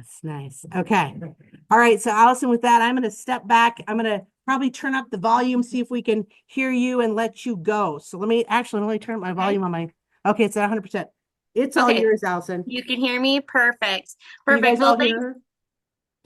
That's nice. Okay. All right. So Allison, with that, I'm going to step back. I'm going to probably turn up the volume, see if we can hear you and let you go. So let me turn up my Okay. volume on my, okay, it's at 100%. It's all Okay. yours, Allison. You can hear me? Perfect. Can you Perfect. guys Well, all hear thanks. her?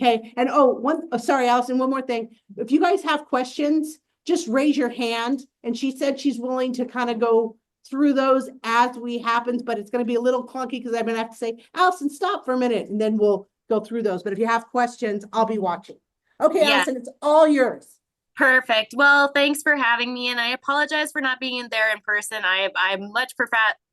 Okay. And sorry, Allison, one more thing. If you guys have questions, just raise your hand. And she said she's willing to kind of go through those as we happens, but it's going to be a little clunky because I'm going to have to say, Allison, stop for a minute, and then we'll go through those. But if you have questions, I'll be watching. Okay, Yeah. Allison, it's all yours. Perfect. Well, thanks for having me, and I apologize for not being there in person. I much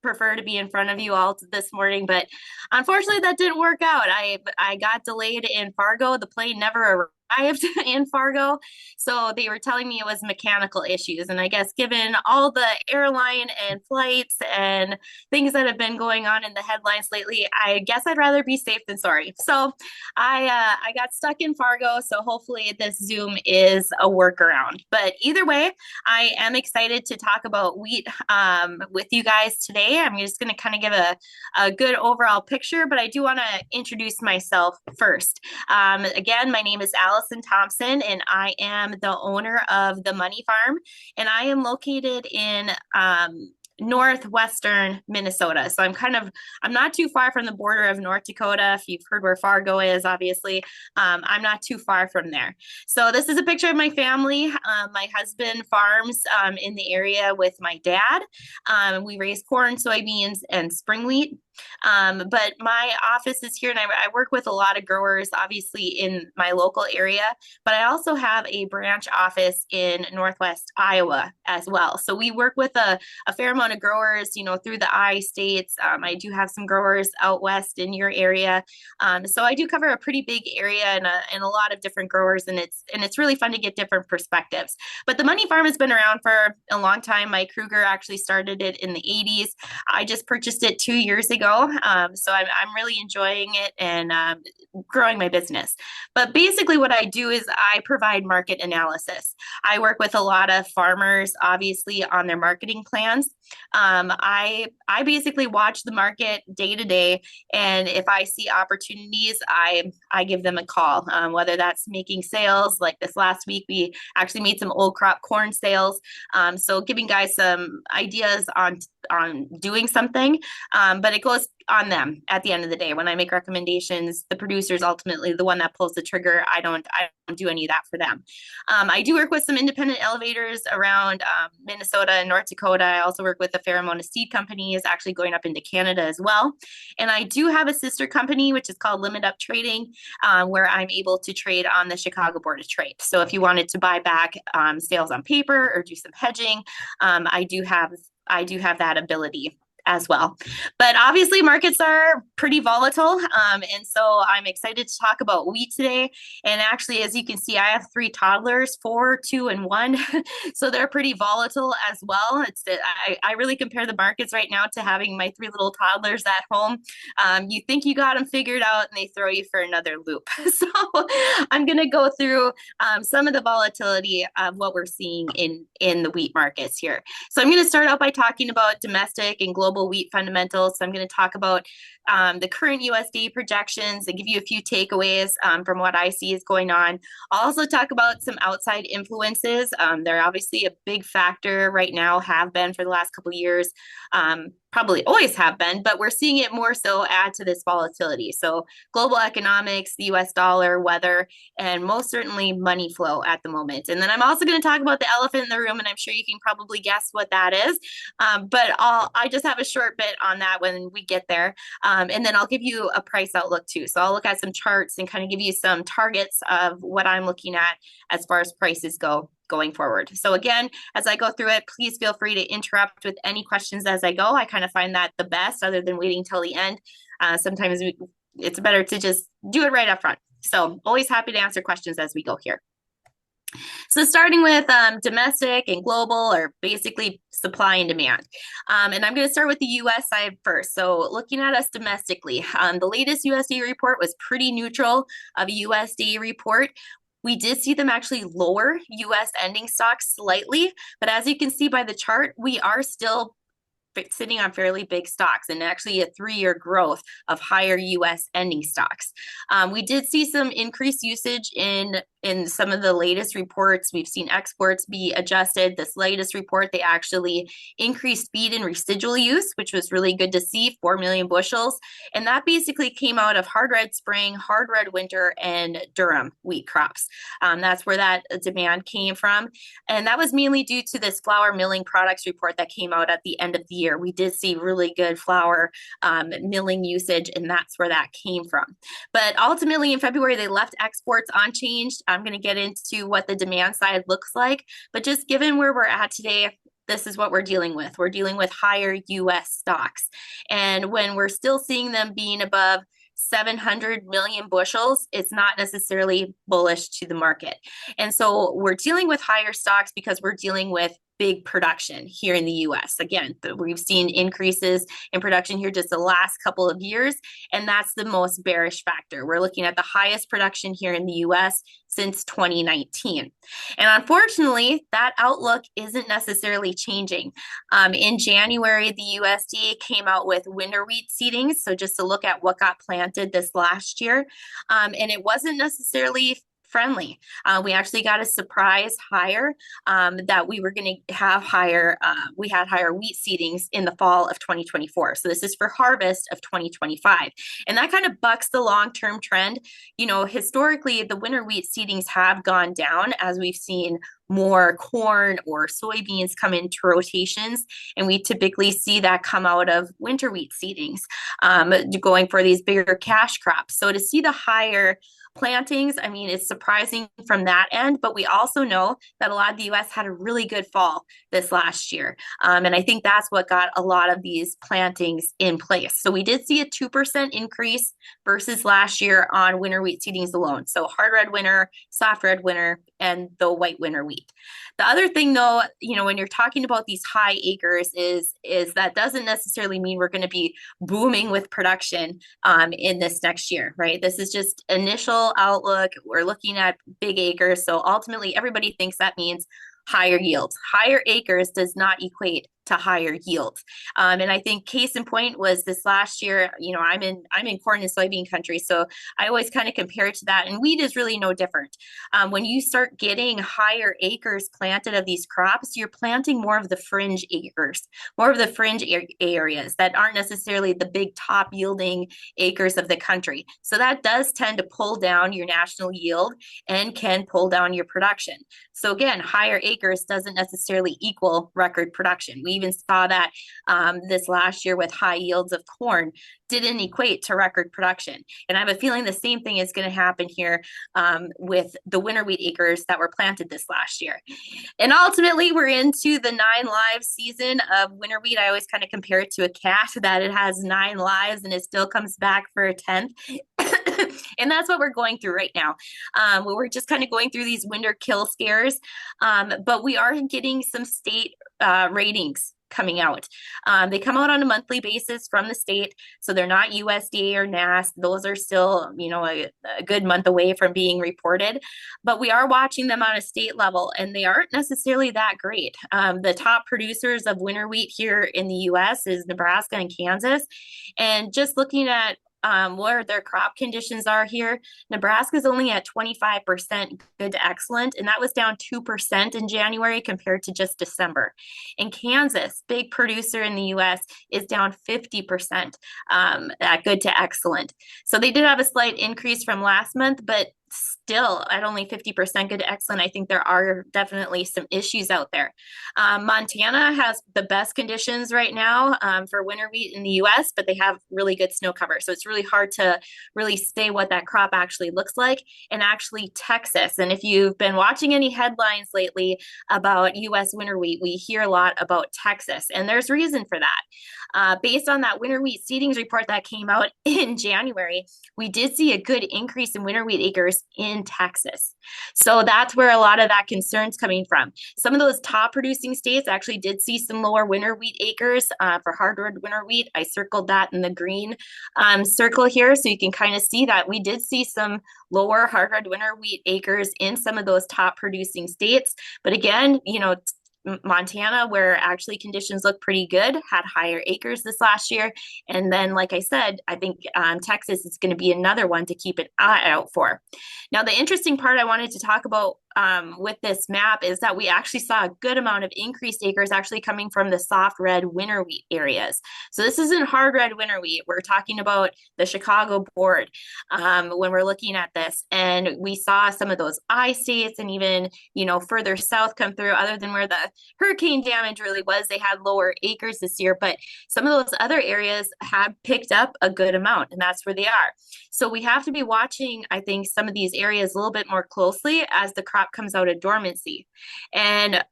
prefer to be in front of you all this morning, but unfortunately, that didn't work out. I got delayed in Fargo. The plane never arrived in Fargo, so they were telling me it was mechanical issues. And I guess given all the airline and flights and things that have been going on in the headlines lately, I guess I'd rather be safe than sorry. So I got stuck in Fargo, so hopefully this Zoom is a workaround. But either way, I am excited to talk about wheat with you guys today. I'm just going to kind of give a good overall picture, but I do want to introduce myself first. Again, my name is Allison Thompson, and I am the owner of the Money Farm, and I am located in northwestern Minnesota. So I'm not too far from the border of North Dakota. If you've heard where Fargo is, obviously, I'm not too far from there. So this is a picture of my family. My husband farms in the area with my dad. We raise corn, soybeans, and spring wheat. But my office is here, and I work with a lot of growers, obviously, in my local area. But I also have a branch office in Northwest Iowa as well. So we work with a fair amount of growers, through the I states. I do have some growers out west in your area. So I do cover a pretty big area and a lot of different growers, and it's really fun to get different perspectives. But the Money Farm has been around for a long time. Mike Kruger actually started it in the 80s. I just purchased it 2 years ago. So I'm really enjoying it and growing my business. But basically, what I do is I provide market analysis. I work with a lot of farmers, obviously, on their marketing plans. I basically watch the market day to day, and if I see opportunities, I give them a call. Whether that's making sales, like this last week, we actually made some old crop corn sales. So giving guys some ideas on doing something, but it goes on them at the end of the day. When I make recommendations, the producer is ultimately the one that pulls the trigger. I don't do any of that for them. I do work with some independent elevators around Minnesota and North Dakota. I also work with a fair amount of seed companies, actually going up into Canada as well. And I do have a sister company, which is called Limit Up Trading, where I'm able to trade on the Chicago Board of Trade. So if you wanted to buy back sales on paper or do some hedging, I do have that ability as well. But obviously, markets are pretty volatile. And so I'm excited to talk about wheat today. And actually, as you can see, I have three toddlers, 4, 2, and 1. So they're pretty volatile as well. I really compare the markets right now to having my three little toddlers at home. You think you got them figured out, and they throw you for another loop. So I'm going to go through some of the volatility of what we're seeing in the wheat markets here. So I'm going to start out by talking about domestic and global wheat fundamentals. So I'm going to talk about the current USDA projections and give you a few takeaways from what I see is going on. I'll also talk about some outside influences. They're obviously a big factor right now, have been for the last couple of years. Probably always have been, but we're seeing it more so add to this volatility. So global economics, the US dollar, weather, and most certainly money flow at the moment. And then I'm also going to talk about the elephant in the room, and I'm sure you can probably guess what that is. But I just have a short bit on that when we get there. And then I'll give you a price outlook too. So I'll look at some charts and kind of give you some targets of what I'm looking at as far as prices go going forward. So again, as I go through it, please feel free to interrupt with any questions as I go. I kind of find that the best other than waiting till the end. Sometimes it's better to just do it right up front. So always happy to answer questions as we go here. So starting with domestic and global, or basically supply and demand. And I'm going to start with the US side first. So looking at us domestically, the latest USDA report was pretty neutral of a USDA report. We did see them actually lower US ending stocks slightly, but as you can see by the chart, we are still sitting on fairly big stocks and actually a 3-year growth of higher U.S. ending stocks. We did see some increased usage in some of the latest reports. We've seen exports be adjusted. This latest report, they actually increased feed and residual use, which was really good to see, 4 million bushels. And that basically came out of hard red spring, hard red winter, and durum wheat crops. That's where that demand came from. And that was mainly due to this flour milling products report that came out at the end of the year. We did see really good flour milling usage, and that's where that came from. But ultimately in February, they left exports unchanged. I'm going to get into what the demand side looks like, but just given where we're at today, this is what we're dealing with. We're dealing with higher U.S. stocks. And when we're still seeing them being above 700 million bushels, it's not necessarily bullish to the market. And so we're dealing with higher stocks because we're dealing with big production here in the US. Again, we've seen increases in production here just the last couple of years, and that's the most bearish factor. We're looking at the highest production here in the US since 2019. And unfortunately, that outlook isn't necessarily changing. In January, the USDA came out with winter wheat seedings. So just to look at what got planted this last year, and it wasn't necessarily friendly. We actually got a surprise higher that we were going to have higher, we had higher wheat seedings in the fall of 2024. So this is for harvest of 2025. And that kind of bucks the long-term trend. You know, historically, the winter wheat seedings have gone down as we've seen more corn or soybeans come into rotations. And we typically see that come out of winter wheat seedings, going for these bigger cash crops. So to see the higher plantings, I mean, it's surprising from that end, but we also know that a lot of the US had a really good fall this last year. And I think that's what got a lot of these plantings in place. So we did see a 2% increase versus last year on winter wheat seedings alone. So hard red winter, soft red winter, and the white winter wheat. The other thing though, you know, when you're talking about these high acres is that doesn't necessarily mean we're going to be booming with production in this next year, right? This is just initial outlook. We're looking at big acres. So ultimately everybody thinks that means higher yields. Higher acres does not equate to higher yields. And I think case in point was this last year, you know, I'm in corn and soybean country. So I always kind of compare it to that. And wheat is really no different. When you start getting higher acres planted of these crops, you're planting more of the fringe acres, more of the fringe areas that aren't necessarily the big top yielding acres of the country. So that does tend to pull down your national yield and can pull down your production. So again, higher acres doesn't necessarily equal record production. We even saw that this last year with high yields of corn didn't equate to record production. And I have a feeling the same thing is going to happen here with the winter wheat acres that were planted this last year. And ultimately, we're into the 9 live season of winter wheat. I always kind of compare it to a cat, that it has 9 lives and it still comes back for a 10th. And that's what we're going through right now. We're just kind of going through these winter kill scares, but we are getting some state ratings coming out. They come out on a monthly basis from the state, so they're not USDA or NASS. Those are still, you know, a good month away from being reported, but we are watching them on a state level, and they aren't necessarily that great. The top producers of winter wheat here in the US is Nebraska and Kansas, and just looking at where their crop conditions are here, Nebraska is only at 25% good to excellent, and that was down 2% in January compared to just December. And Kansas, big producer in the US, is down 50% at good to excellent. So they did have a slight increase from last month, but still at only 50% good to excellent. I think there are definitely some issues out there. Montana has the best conditions right now for winter wheat in the US, but they have really good snow cover. So it's really hard to really say what that crop actually looks like. And actually Texas, and if you've been watching any headlines lately about US winter wheat, we hear a lot about Texas, and there's reason for that. Based on that winter wheat seedings report that came out in January, we did see a good increase in winter wheat acres in Texas. So that's where a lot of that concern's coming from. Some of those top producing states actually did see some lower winter wheat acres for hardwood winter wheat. I circled that in the green circle here, so you can kind of see that we did see some lower hardwood winter wheat acres in some of those top producing states. But again, you know, Montana, where actually conditions look pretty good, had higher acres this last year. And then, like I said, I think Texas is going to be another one to keep an eye out for. Now, the interesting part I wanted to talk about with this map is that we actually saw a good amount of increased acres actually coming from the soft red winter wheat areas. So this isn't hard red winter wheat. We're talking about the Chicago board when we're looking at this. And we saw some of those I states and even, further south come through, other than where the hurricane damage really was. They had lower acres this year, but some of those other areas have picked up a good amount, and that's where they are. So we have to be watching, I think, some of these areas a little bit more closely as the crop comes out of dormancy. And,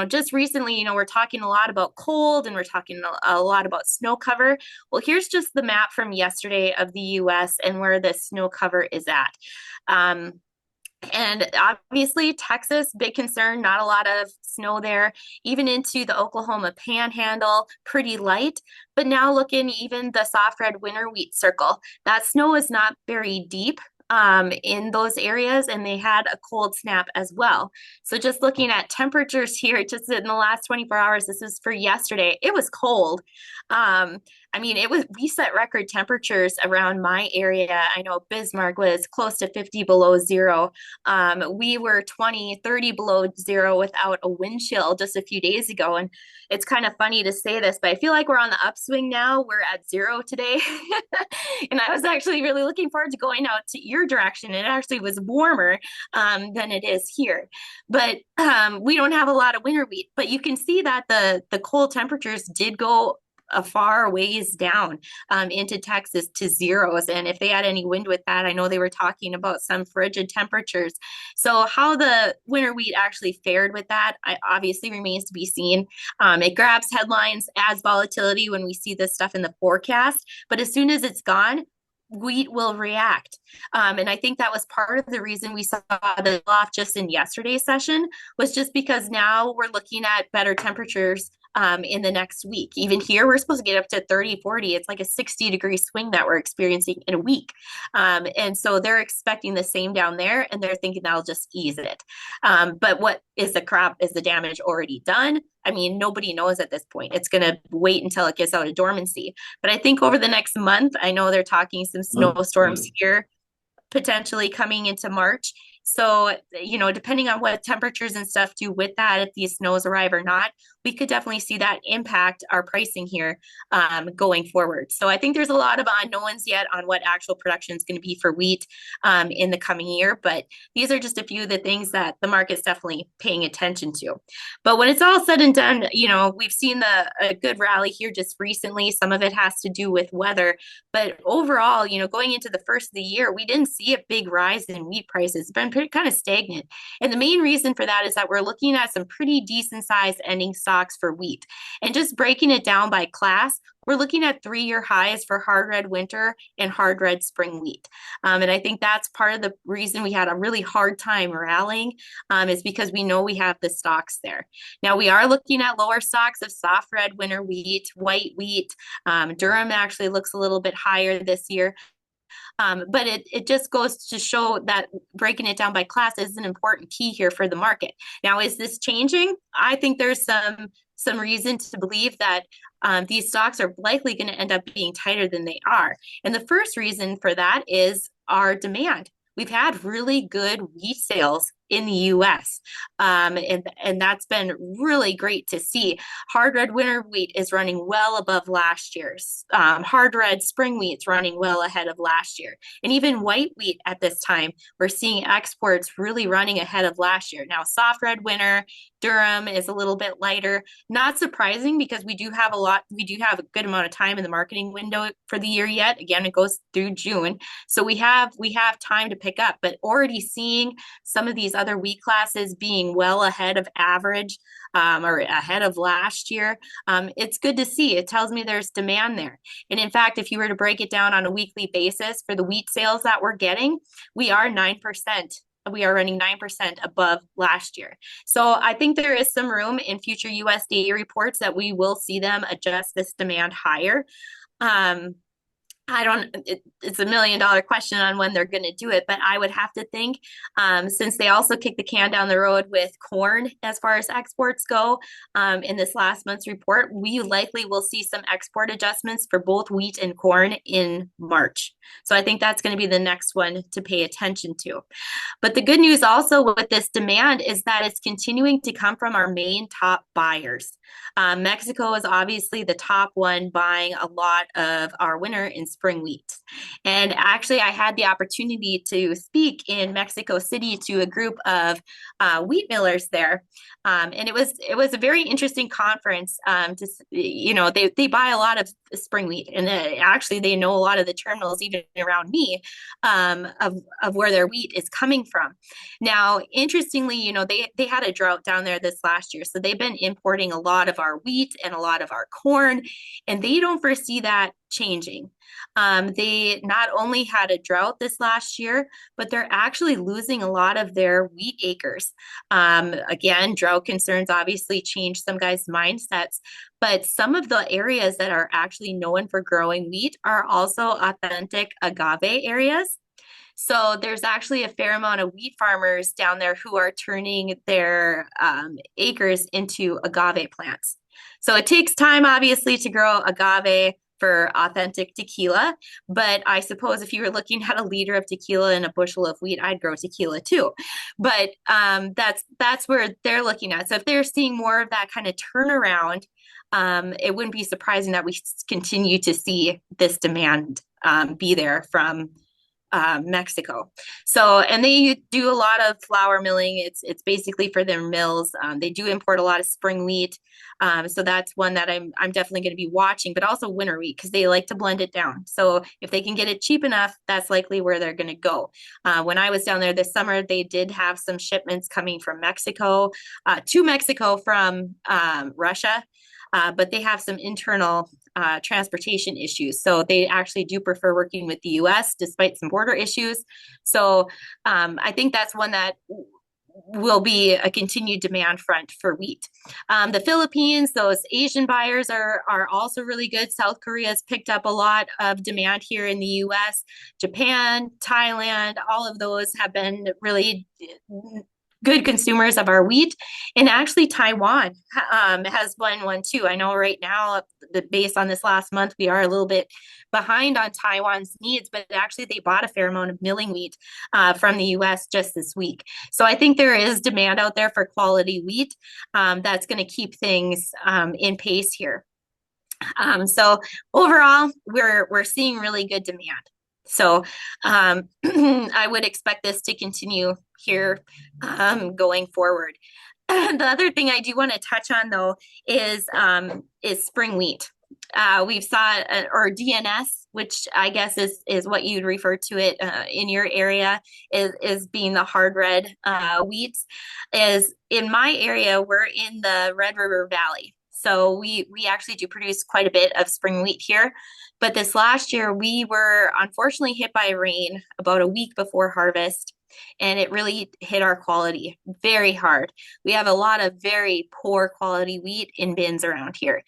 just recently, we're talking a lot about cold and we're talking a lot about snow cover. Well, here's just the map from yesterday of the US and where the snow cover is at. And obviously, Texas, big concern, not a lot of snow there, even into the Oklahoma panhandle, pretty light. But now looking even the soft red winter wheat circle, that snow is not very deep in those areas, and they had a cold snap as well. So just looking at temperatures here, just in the last 24 hours, this was for yesterday, it was cold. We set record temperatures around my area. I know Bismarck was close to 50 below zero. We were 20, 30 below zero without a wind chill just a few days ago. And it's kind of funny to say this, but I feel like we're on the upswing now. We're at zero today. And I was actually really looking forward to going out to your direction. It actually was warmer than it is here. But we don't have a lot of winter wheat. But you can see that the cold temperatures did go a far ways down into Texas to zeros. And if they had any wind with that, I know they were talking about some frigid temperatures. So how the winter wheat actually fared with that, obviously remains to be seen. It grabs headlines, adds volatility when we see this stuff in the forecast. But as soon as it's gone, wheat will react. And I think that was part of the reason we saw the off just in yesterday's session, was just because now we're looking at better temperatures in the next week. Even here, we're supposed to get up to 30, 40. It's like a 60-degree swing that we're experiencing in a week. And so they're expecting the same down there, and they're thinking that'll just ease it. But what is the crop? Is the damage already done? I mean, nobody knows at this point. It's going to wait until it gets out of dormancy. But I think over the next month, I know they're talking some snowstorms here, potentially coming into March. So, depending on what temperatures and stuff do with that, if these snows arrive or not, we could definitely see that impact our pricing here going forward. So I think there's a lot of unknowns yet on what actual production is going to be for wheat in the coming year. But these are just a few of the things that the market's definitely paying attention to. But when it's all said and done, we've seen a good rally here just recently. Some of it has to do with weather. But overall, going into the first of the year, we didn't see a big rise in wheat prices. It's been pretty kind of stagnant. And the main reason for that is that we're looking at some pretty decent sized ending stocks for wheat. And just breaking it down by class, we're looking at 3-year highs for hard red winter and hard red spring wheat. And I think that's part of the reason we had a really hard time rallying is because we know we have the stocks there. Now we are looking at lower stocks of soft red winter wheat, white wheat. Durham actually looks a little bit higher this year. But it just goes to show that breaking it down by class is an important key here for the market. Now, is this changing? I think there's some reason to believe that these stocks are likely going to end up being tighter than they are. And the first reason for that is our demand. We've had really good wheat sales in the US. And that's been really great to see. Hard red winter wheat is running well above last year's. Hard red spring wheat's running well ahead of last year. And even white wheat at this time, we're seeing exports really running ahead of last year. Now, soft red winter, Durham is a little bit lighter. Not surprising because we do have a good amount of time in the marketing window for the year yet. Again, it goes through June. So we have time to pick up, but already seeing some of these other wheat classes being well ahead of average or ahead of last year. It's good to see. It tells me there's demand there. And in fact, if you were to break it down on a weekly basis for the wheat sales that we're getting, we are 9%. We are running 9% above last year. So I think there is some room in future USDA reports that we will see them adjust this demand higher. it's $1 million question on when they're going to do it, but I would have to think, since they also kicked the can down the road with corn as far as exports go, in this last month's report, we likely will see some export adjustments for both wheat and corn in March. So I think that's going to be the next one to pay attention to. But the good news also with this demand is that it's continuing to come from our main top buyers. Mexico is obviously the top one buying a lot of our winter and spring wheat. And actually, I had the opportunity to speak in Mexico City to a group of wheat millers there. And it was a very interesting conference. They buy a lot of spring wheat, and actually they know a lot of the terminals even around me, of where their wheat is coming from. Now, interestingly, they had a drought down there this last year, so they've been importing a lot of our wheat and a lot of our corn, and they don't foresee that changing. They not only had a drought this last year, but they're actually losing a lot of their wheat acres. Again, drought concerns obviously change some guys' mindsets, but some of the areas that are actually known for growing wheat are also authentic agave areas. So there's actually a fair amount of wheat farmers down there who are turning their acres into agave plants. So it takes time, obviously, to grow agave for authentic tequila. But I suppose if you were looking at a liter of tequila and a bushel of wheat, I'd grow tequila too. But that's where they're looking at. So if they're seeing more of that kind of turnaround, it wouldn't be surprising that we continue to see this demand be there from Mexico. So, and they do a lot of flour milling. It's basically for their mills. They do import a lot of spring wheat. So that's one that I'm definitely going to be watching, but also winter wheat because they like to blend it down. So if they can get it cheap enough, that's likely where they're going to go. When I was down there this summer, they did have some shipments coming from Mexico, to Mexico from Russia. But they have some internal transportation issues. So they actually do prefer working with the US despite some border issues. So I think that's one that will be a continued demand front for wheat. The Philippines, those Asian buyers are also really good. South Korea has picked up a lot of demand here in the US. Japan, Thailand, all of those have been really good consumers of our wheat. And actually Taiwan has been one too. I know right now, based on this last month, we are a little bit behind on Taiwan's needs, but actually they bought a fair amount of milling wheat from the US just this week. So I think there is demand out there for quality wheat that's going to keep things in pace here. So overall, we're seeing really good demand. So I would expect this to continue here going forward. The other thing I do want to touch on though is spring wheat. We've saw or DNS, which I guess is what you'd refer to it in your area, is being the hard red wheats. Is in my area, we're in the Red River Valley. So we actually do produce quite a bit of spring wheat here. But this last year, we were unfortunately hit by rain about a week before harvest, and it really hit our quality very hard. We have a lot of very poor quality wheat in bins around here.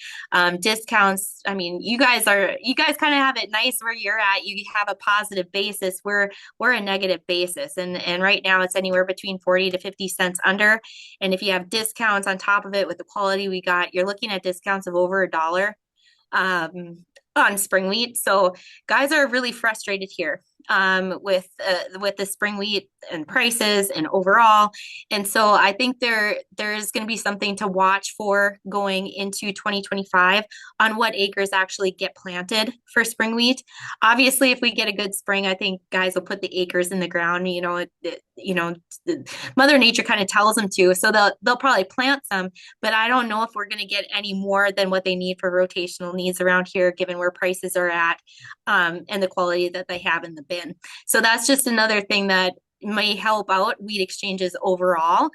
Discounts, I mean, you guys kind of have it nice where you're at. You have a positive basis. We're a negative basis. And right now it's anywhere between 40 to 50 cents under. And if you have discounts on top of it with the quality we got, you're looking at discounts of over $1 on spring wheat. So guys are really frustrated here with the spring wheat and prices and overall. And so I think there's going to be something to watch for going into 2025 on what acres actually get planted for spring wheat. Obviously, if we get a good spring, I think guys will put the acres in the ground. Mother Nature kind of tells them to, so they'll probably plant some. But I don't know if we're going to get any more than what they need for rotational needs around here, given where prices are at and the quality that they have in the bin. So that's just another thing that may help out wheat exchanges overall,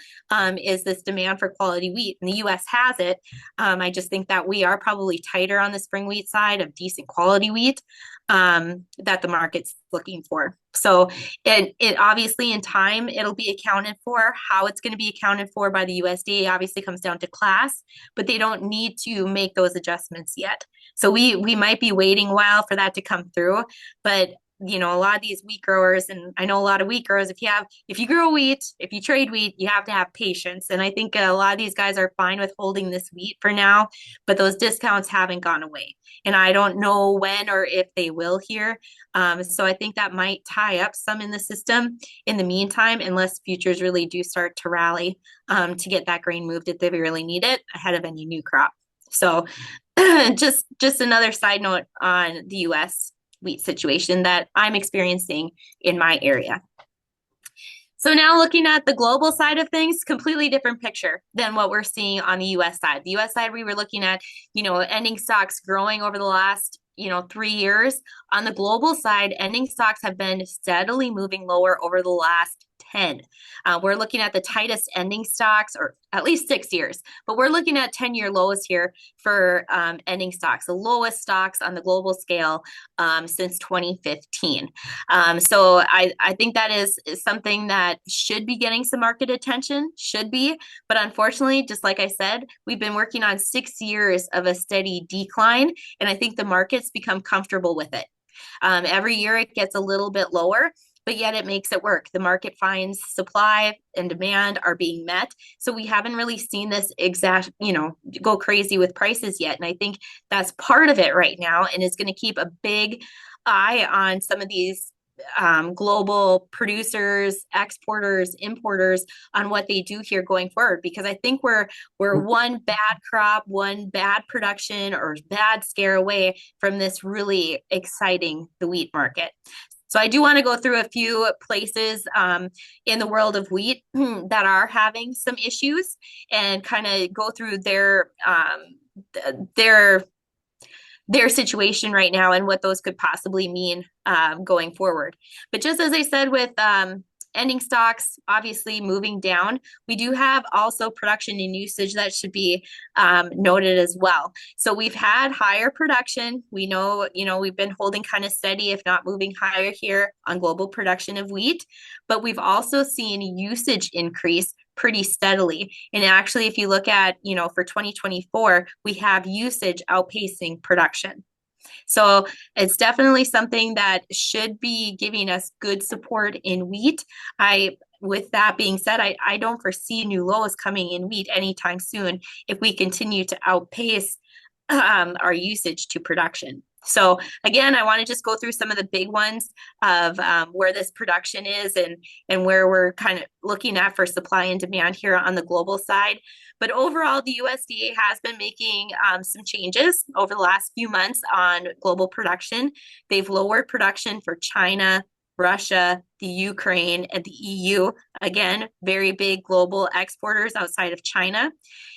is this demand for quality wheat. And the US has it. I just think that we are probably tighter on the spring wheat side of decent quality wheat. that the market's looking for. So it obviously in time, it'll be accounted for. How it's going to be accounted for by the USDA obviously comes down to class, but they don't need to make those adjustments yet. So we might be waiting a while for that to come through, but you know, a lot of these wheat growers, and I know a lot of wheat growers, if you grow wheat, if you trade wheat, you have to have patience. And I think a lot of these guys are fine with holding this wheat for now, but those discounts haven't gone away. And I don't know when or if they will here. So I think that might tie up some in the system in the meantime, unless futures really do start to rally to get that grain moved if they really need it ahead of any new crop. So just another side note on the US wheat situation that I'm experiencing in my area. So now looking at the global side of things, completely different picture than what we're seeing on the US side. The US side, we were looking at, you know, ending stocks growing over the last, 3 years. On the global side, ending stocks have been steadily moving lower over the last 10. We're looking at the tightest ending stocks, or at least 6 years, but we're looking at 10-year lows here for ending stocks, the lowest stocks on the global scale since 2015. So I think that is something that should be getting some market attention, should be, but unfortunately, just like I said, we've been working on 6 years of a steady decline, and I think the market's become comfortable with it. Every year it gets a little bit lower, but yet it makes it work. The market finds supply and demand are being met. So we haven't really seen this go crazy with prices yet. And I think that's part of it right now. And it's going to keep a big eye on some of these global producers, exporters, importers on what they do here going forward, because I think we're one bad crop, one bad production or bad scare away from this really exciting the wheat market. So I do want to go through a few places in the world of wheat that are having some issues and kind of go through their situation right now and what those could possibly mean going forward. But just as I said with ending stocks obviously moving down, we do have also production and usage that should be noted as well. So we've had higher production. We know, we've been holding kind of steady, if not moving higher here on global production of wheat, but we've also seen usage increase pretty steadily. And actually, if you look at, for 2024, we have usage outpacing production. So it's definitely something that should be giving us good support in wheat. With that being said, I don't foresee new lows coming in wheat anytime soon if we continue to outpace our usage to production. So again, I want to just go through some of the big ones of where this production is and where we're kind of looking at for supply and demand here on the global side. But overall, the USDA has been making some changes over the last few months on global production. They've lowered production for China, Russia, the Ukraine, and the EU. Again, very big global exporters outside of China.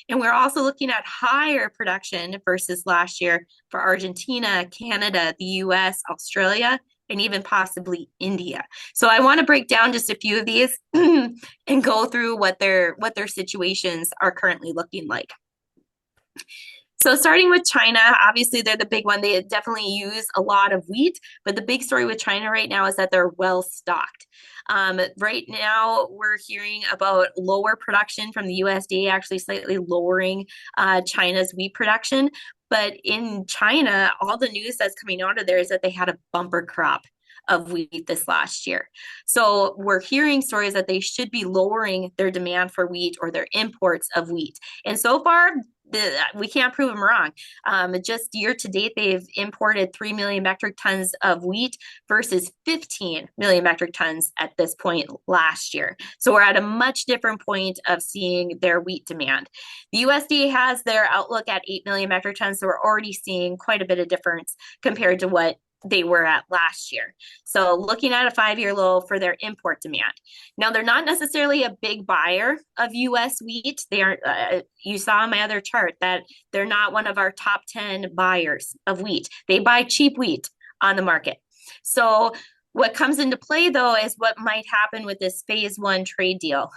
And we're also looking at higher production versus last year for Argentina, Canada, the US, Australia, and even possibly India. So I want to break down just a few of these and go through what their situations are currently looking like. So starting with China, obviously they're the big one. They definitely use a lot of wheat, but the big story with China right now is that they're well stocked. Right now, we're hearing about lower production from the USDA, actually slightly lowering China's wheat production. But in China, all the news that's coming out of there is that they had a bumper crop of wheat this last year. So we're hearing stories that they should be lowering their demand for wheat or their imports of wheat. And so far, we can't prove them wrong. Just year to date, they've imported 3 million metric tons of wheat versus 15 million metric tons at this point last year. So we're at a much different point of seeing their wheat demand. The USDA has their outlook at 8 million metric tons, so we're already seeing quite a bit of difference compared to what they were at last year. So looking at a 5-year low for their import demand. Now, they're not necessarily a big buyer of US wheat. They are, you saw in my other chart that they're not one of our top 10 buyers of wheat. They buy cheap wheat on the market. So What comes into play, though, is what might happen with this phase one trade deal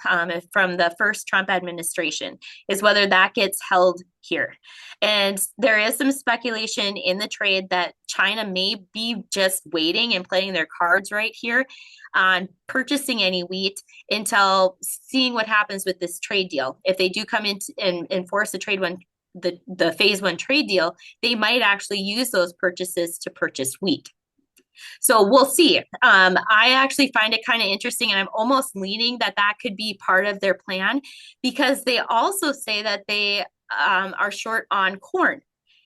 from the first Trump administration, is whether that gets held here. And there is some speculation in the trade that China may be just waiting and playing their cards right here on purchasing any wheat until seeing what happens with this trade deal. If they do come in and enforce the trade one, the phase one trade deal, they might actually use those purchases to purchase wheat. So we'll see. I actually find it kind of interesting, and I'm almost leaning that that could be part of their plan, because they also say that they are short on corn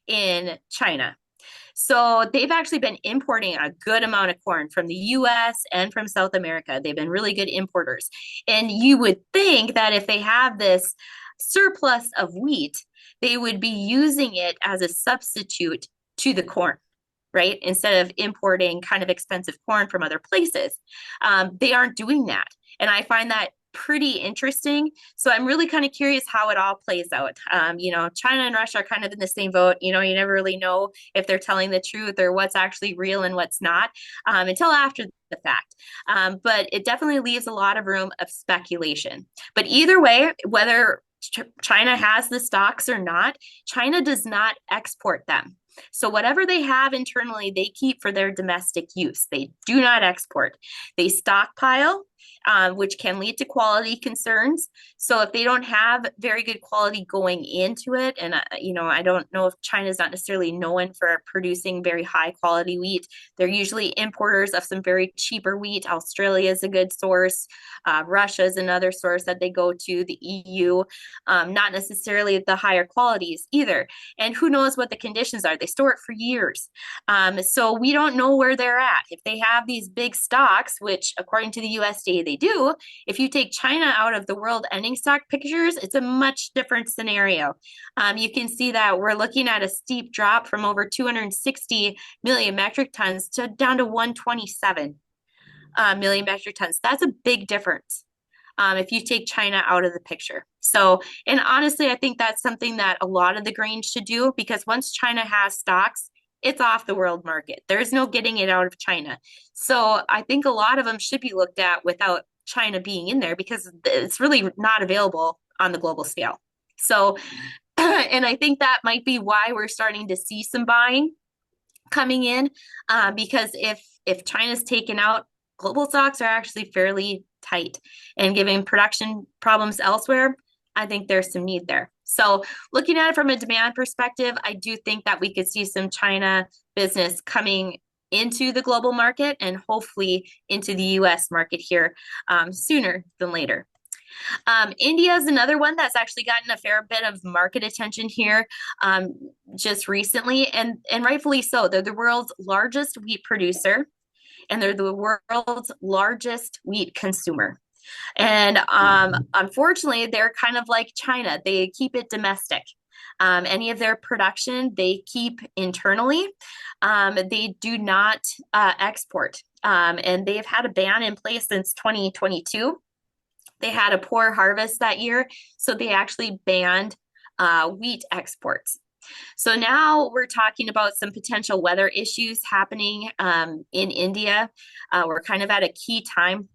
in China. So they've actually been importing a good amount of corn from the US and from South America. They've been really good importers. And you would think that if they have this surplus of wheat, they would be using it as a substitute to the corn, right? Instead of importing kind of expensive corn from other places. They aren't doing that. And I find that pretty interesting. So I'm really kind of curious how it all plays out. China and Russia are kind of in the same boat. You never really know if they're telling the truth or what's actually real and what's not until after the fact. But it definitely leaves a lot of room of speculation. But either way, whether China has the stocks or not, China does not export them. So whatever they have internally, they keep for their domestic use. They do not export. They stockpile, which can lead to quality concerns. So if they don't have very good quality going into it, and I don't know if China's not necessarily known for producing very high quality wheat. They're usually importers of some very cheaper wheat. Australia is a good source. Russia is another source that they go to. The EU, not necessarily the higher qualities either. And who knows what the conditions are? They store it for years. So we don't know where they're at. If they have these big stocks, which according to the USDA they do, if you take China out of the world ending stock pictures, it's a much different scenario. You can see that we're looking at a steep drop from over 260 million metric tons to down to 127 million metric tons. That's a big difference. If you take China out of the picture. So, and honestly, I think that's something that a lot of the grains should do, because once China has stocks, it's off the world market. There's no getting it out of China. So I think a lot of them should be looked at without China being in there, because it's really not available on the global scale. So, and I think that might be why we're starting to see some buying coming in, because if China's taken out, global stocks are actually fairly tight, and given production problems elsewhere, I think there's some need there. So looking at it from a demand perspective, I do think that we could see some China business coming into the global market and hopefully into the US market here sooner than later. India is another one that's actually gotten a fair bit of market attention here just recently, and rightfully so. They're the world's largest wheat producer, and they're the world's largest wheat consumer. And unfortunately, they're kind of like China. They keep it domestic. Any of their production, they keep internally. They do not export. And they've had a ban in place since 2022. They had a poor harvest that year, so they actually banned wheat exports. So now we're talking about some potential weather issues happening in India. We're kind of at a key time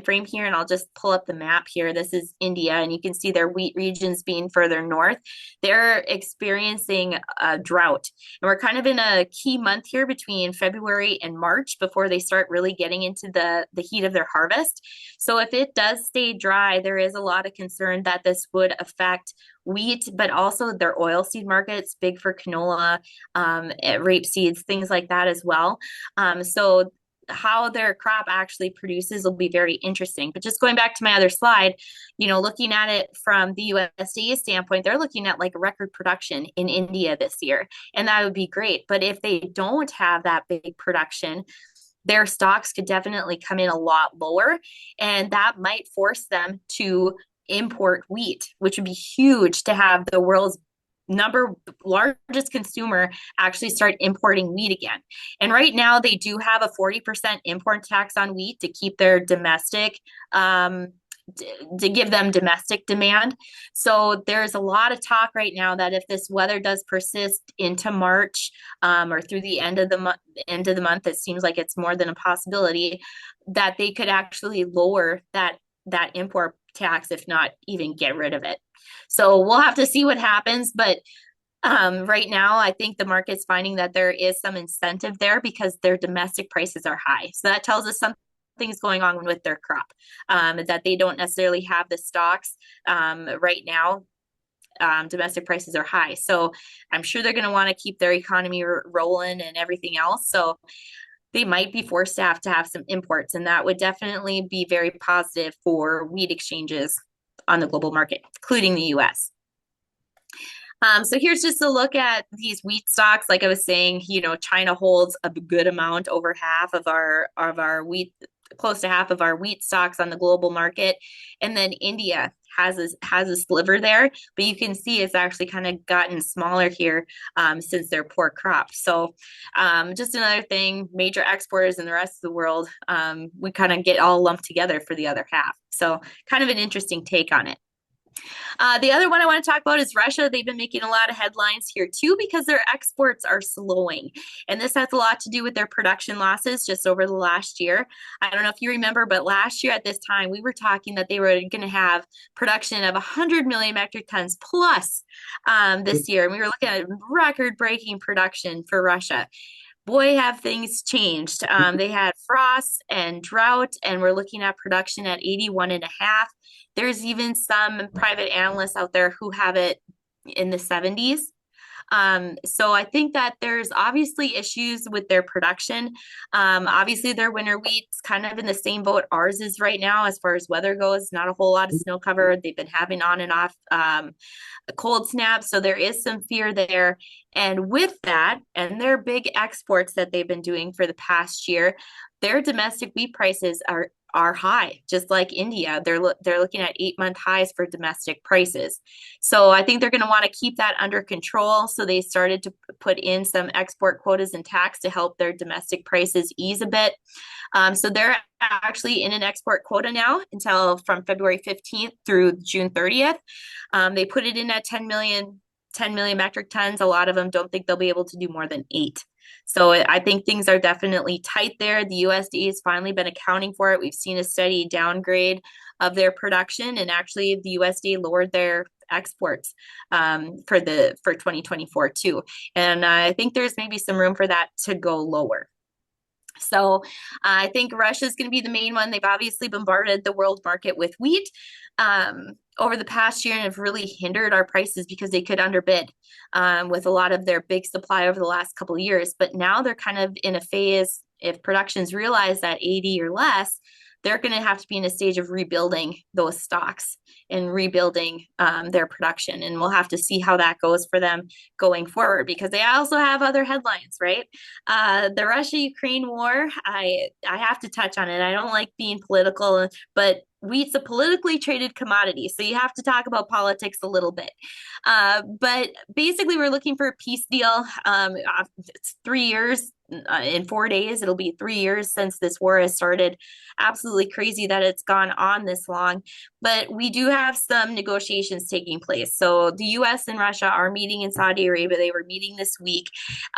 frame here, and I'll just pull up the map here. This is India, and you can see their wheat regions being further north. They're experiencing a drought, and we're kind of in a key month here between February and March before they start really getting into the heat of their harvest. So if it does stay dry, there is a lot of concern that this would affect wheat, but also their oilseed markets, big for canola, rapeseeds, things like that as well. So how their crop actually produces will be very interesting. But just going back to my other slide, looking at it from the USDA standpoint, they're looking at like a record production in India this year, and that would be great. But if they don't have that big production, their stocks could definitely come in a lot lower, and that might force them to import wheat, which would be huge to have the world's largest consumer actually start importing wheat again. And right now they do have a 40% import tax on wheat to keep their domestic to give them domestic demand. So there's a lot of talk right now that if this weather does persist into March, or through the end of the month, it seems like it's more than a possibility that they could actually lower that import tax, if not even get rid of it. So we'll have to see what happens, but right now, I think the market's finding that there is some incentive there because their domestic prices are high. So that tells us something's going on with their crop, that they don't necessarily have the stocks right now. Domestic prices are high. So I'm sure they're going to want to keep their economy rolling and everything else. So they might be forced to have some imports, and that would definitely be very positive for wheat exchanges on the global market, including the US. So here's just a look at these wheat stocks. Like I was saying, China holds a good amount, over half of our wheat, close to half of our wheat stocks on the global market. And then India has a sliver there, but you can see it's actually kind of gotten smaller here since their poor crop. So just another thing, major exporters in the rest of the world, we kind of get all lumped together for the other half. So kind of an interesting take on it. The other one I want to talk about is Russia. They've been making a lot of headlines here too because their exports are slowing. And this has a lot to do with their production losses just over the last year. I don't know if you remember, but last year at this time, we were talking that they were going to have production of 100 million metric tons plus this year. And we were looking at record-breaking production for Russia. Boy, have things changed. They had frost and drought, and we're looking at production at 81 and a half. There's even some private analysts out there who have it in the 70s. So I think that there's obviously issues with their production. Obviously, their winter wheat's kind of in the same boat ours is right now as far as weather goes. Not a whole lot of snow cover. They've been having on and off cold snaps, so there is some fear there. And with that, and their big exports that they've been doing for the past year, their domestic wheat prices are high, just like India. They're looking at 8-month highs for domestic prices. So I think they're going to want to keep that under control. So they started to put in some export quotas and tax to help their domestic prices ease a bit. So they're actually in an export quota now until from February 15th through June 30th. They put it in at 10 million metric tons. A lot of them don't think they'll be able to do more than 8. So I think things are definitely tight there. The USDA has finally been accounting for it. We've seen a steady downgrade of their production, and actually the USDA lowered their exports for 2024 too. And I think there's maybe some room for that to go lower. So I think Russia is going to be the main one. They've obviously bombarded the world market with wheat over the past year and have really hindered our prices because they could underbid with a lot of their big supply over the last couple of years. But now they're kind of in a phase, if productions realize that 80 or less, they're going to have to be in a stage of rebuilding those stocks and rebuilding their production. And we'll have to see how that goes for them going forward, because they also have other headlines, right? The Russia-Ukraine war, I have to touch on it. I don't like being political, but wheat's a politically traded commodity, so you have to talk about politics a little bit. But basically, we're looking for a peace deal. It's 3 years. In 4 days, it'll be 3 years since this war has started. Absolutely crazy that it's gone on this long. But we do have some negotiations taking place. So the US and Russia are meeting in Saudi Arabia. They were meeting this week.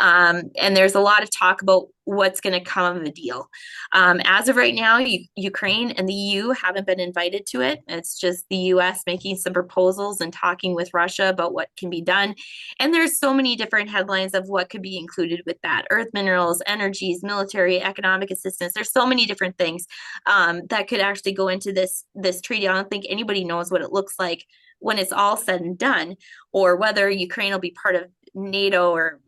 And there's a lot of talk about what's going to come of the deal. As of right now, Ukraine and the EU haven't been invited to it. It's just the US making some proposals and talking with Russia about what can be done. And there's so many different headlines of what could be included with that. Earth minerals, energies, military, economic assistance. There's so many different things that could actually go into this treaty. I don't think anybody knows what it looks like when it's all said and done, or whether Ukraine will be part of NATO or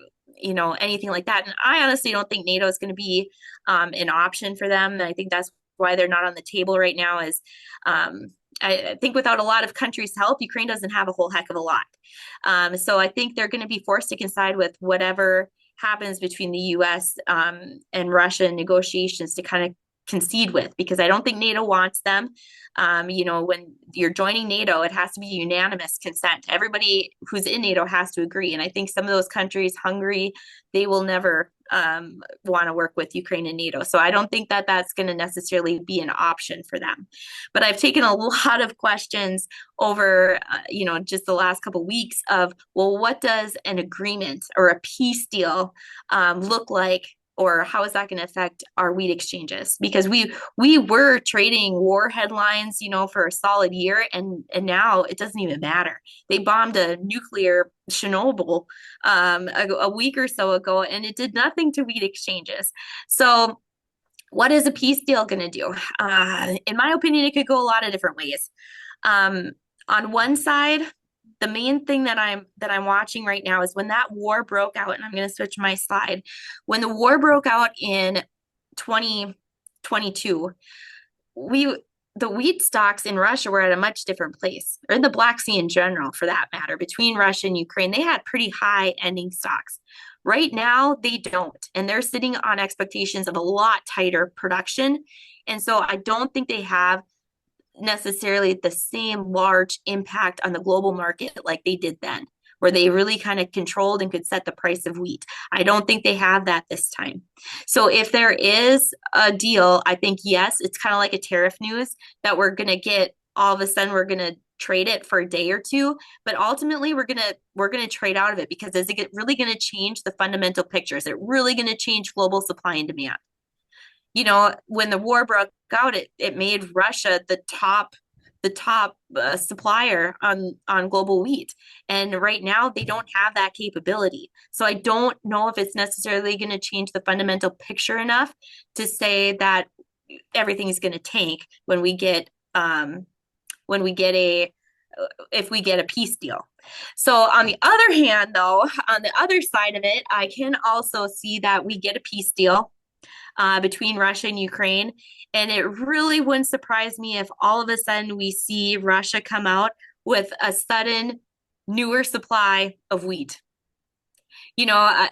anything like that. And I honestly don't think NATO is going to be an option for them. And I think that's why they're not on the table right now. Is I think without a lot of countries' help, Ukraine doesn't have a whole heck of a lot. So I think they're going to be forced to coincide with whatever happens between the U.S. And Russia in negotiations to kind of concede with, because I don't think NATO wants them. When you're joining NATO, it has to be unanimous consent. Everybody who's in NATO has to agree. And I think some of those countries, Hungary, they will never want to work with Ukraine and NATO. So I don't think that that's going to necessarily be an option for them. But I've taken a lot of questions over, just the last couple of weeks of, well, what does an agreement or a peace deal look like? Or how is that going to affect our wheat exchanges? Because we were trading war headlines, for a solid year, and now it doesn't even matter. They bombed a nuclear Chernobyl a week or so ago, and it did nothing to wheat exchanges. So, what is a peace deal going to do? In my opinion, it could go a lot of different ways. On one side, the main thing that I'm watching right now is when that war broke out, and I'm going to switch my slide. When the war broke out in 2022, the wheat stocks in Russia were at a much different place, or in the Black Sea in general, for that matter. Between Russia and Ukraine, they had pretty high ending stocks. Right now, they don't, and they're sitting on expectations of a lot tighter production. And so I don't think they have necessarily the same large impact on the global market like they did then, where they really kind of controlled and could set the price of wheat. I don't think they have that this time. So if there is a deal, I think, yes, it's kind of like a tariff news that we're going to get all of a sudden, we're going to trade it for a day or two, but ultimately we're going to trade out of it, because is it really going to change the fundamental picture? Is it really going to change global supply and demand? When the war broke out, it made Russia the top supplier on global wheat, and right now they don't have that capability. So I don't know if it's necessarily going to change the fundamental picture enough to say that everything's going to tank when we get if we get a peace deal. So on the other hand, though, on the other side of it, I can also see that we get a peace deal between Russia and Ukraine. And it really wouldn't surprise me if all of a sudden we see Russia come out with a sudden newer supply of wheat. I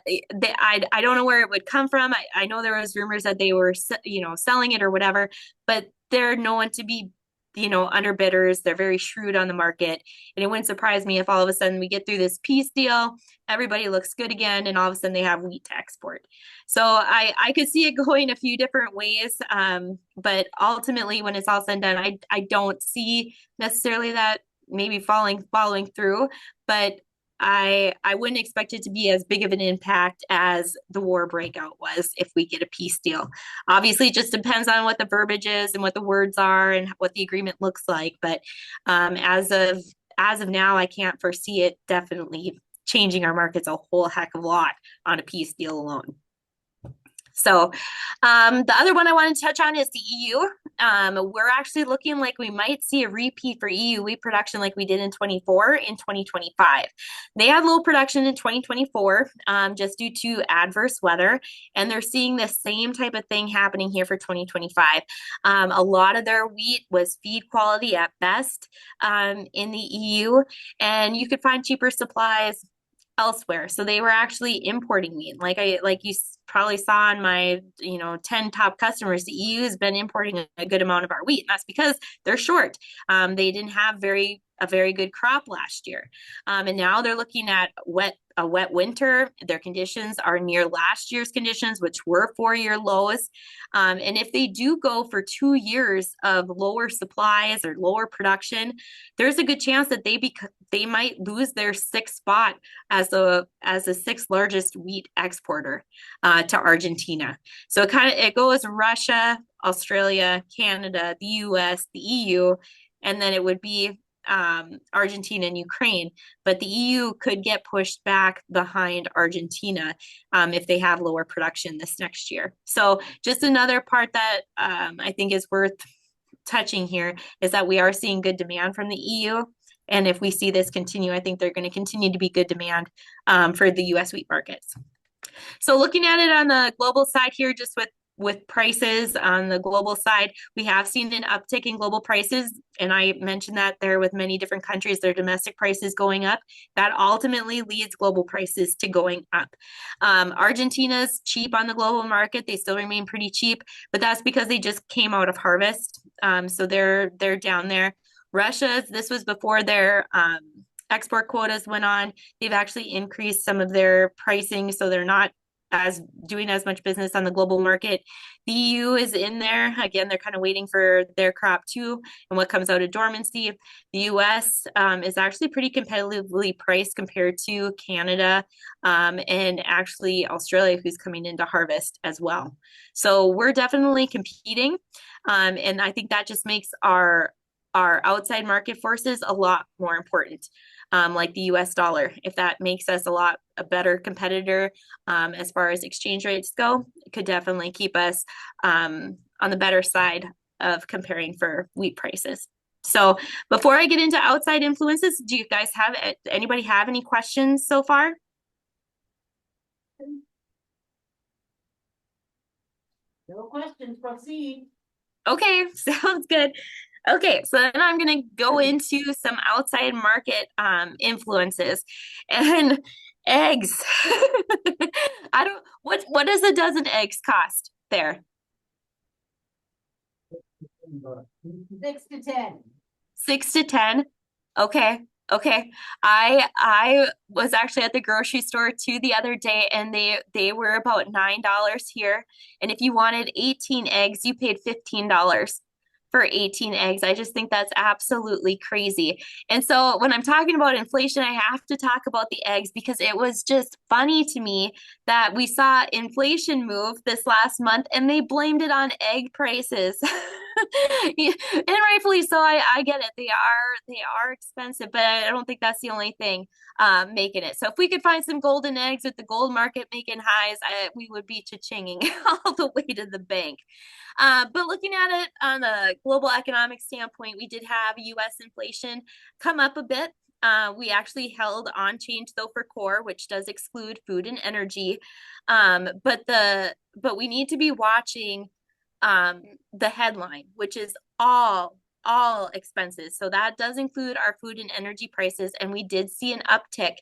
don't know where it would come from. I know there was rumors that they were, selling it or whatever, but they're known to be, underbidders. They're very shrewd on the market. And it wouldn't surprise me if all of a sudden we get through this peace deal, everybody looks good again, and all of a sudden they have wheat to export. So I could see it going a few different ways. But ultimately, when it's all said and done, I don't see necessarily that maybe following through, but I wouldn't expect it to be as big of an impact as the war breakout was if we get a peace deal. Obviously, it just depends on what the verbiage is and what the words are and what the agreement looks like. But as of now, I can't foresee it definitely changing our markets a whole heck of a lot on a peace deal alone. So the other one I want to touch on is the EU. We're actually looking like we might see a repeat for EU wheat production like we did in 24 in 2025. They had low production in 2024 just due to adverse weather, and they're seeing the same type of thing happening here for 2025. A lot of their wheat was feed quality at best in the EU, and you could find cheaper supplies elsewhere. So they were actually importing meat. Like you probably saw on my 10 top customers, the EU has been importing a good amount of our wheat. And that's because they're short. They didn't have a very good crop last year. And now they're looking at a wet winter. Their conditions are near last year's conditions, which were 4-year lows. And if they do go for 2 years of lower supplies or lower production, there's a good chance that they might lose their sixth spot as the sixth largest wheat exporter to Argentina. So it goes Russia, Australia, Canada, the US, the EU, and then it would be Argentina and Ukraine, but the EU could get pushed back behind Argentina if they have lower production this next year. So just another part that I think is worth touching here is that we are seeing good demand from the EU. And if we see this continue, I think they're going to continue to be good demand for the US wheat markets. So looking at it on the global side here, just with prices on the global side, we have seen an uptick in global prices. And I mentioned that there with many different countries, their domestic prices going up. That ultimately leads global prices to going up. Argentina's cheap on the global market. They still remain pretty cheap, but that's because they just came out of harvest. So they're down there. This was before their export quotas went on. They've actually increased some of their pricing, so they're not as doing as much business on the global market. The EU is in there. Again, they're kind of waiting for their crop too and what comes out of dormancy. The US is actually pretty competitively priced compared to Canada and actually Australia, who's coming into harvest as well. So we're definitely competing. And I think that just makes our outside market forces a lot more important, like the US dollar. If that makes us a better competitor as far as exchange rates go, it could definitely keep us on the better side of comparing for wheat prices. So before I get into outside influences, do you guys have anybody have any questions so far? No questions, proceed. Okay, sounds good. Okay, so then I'm gonna go into some outside market influences and eggs. I don't what does a dozen eggs cost there? 6 to 10. 6 to 10. Okay. Okay. I was actually at the grocery store too the other day and they were about $9 here. And if you wanted 18 eggs, you paid $15 for 18 eggs. I just think that's absolutely crazy. And so when I'm talking about inflation, I have to talk about the eggs because it was just funny to me that we saw inflation move this last month and they blamed it on egg prices. And rightfully so. I get it. They are expensive, but I don't think that's the only thing making it. So if we could find some golden eggs with the gold market making highs, we would be cha-chinging all the way to the bank. But looking at it on a global economic standpoint, we did have US inflation come up a bit. We actually held on change though for core, which does exclude food and energy. But we need to be watching the headline, which is all expenses. So that does include our food and energy prices. And we did see an uptick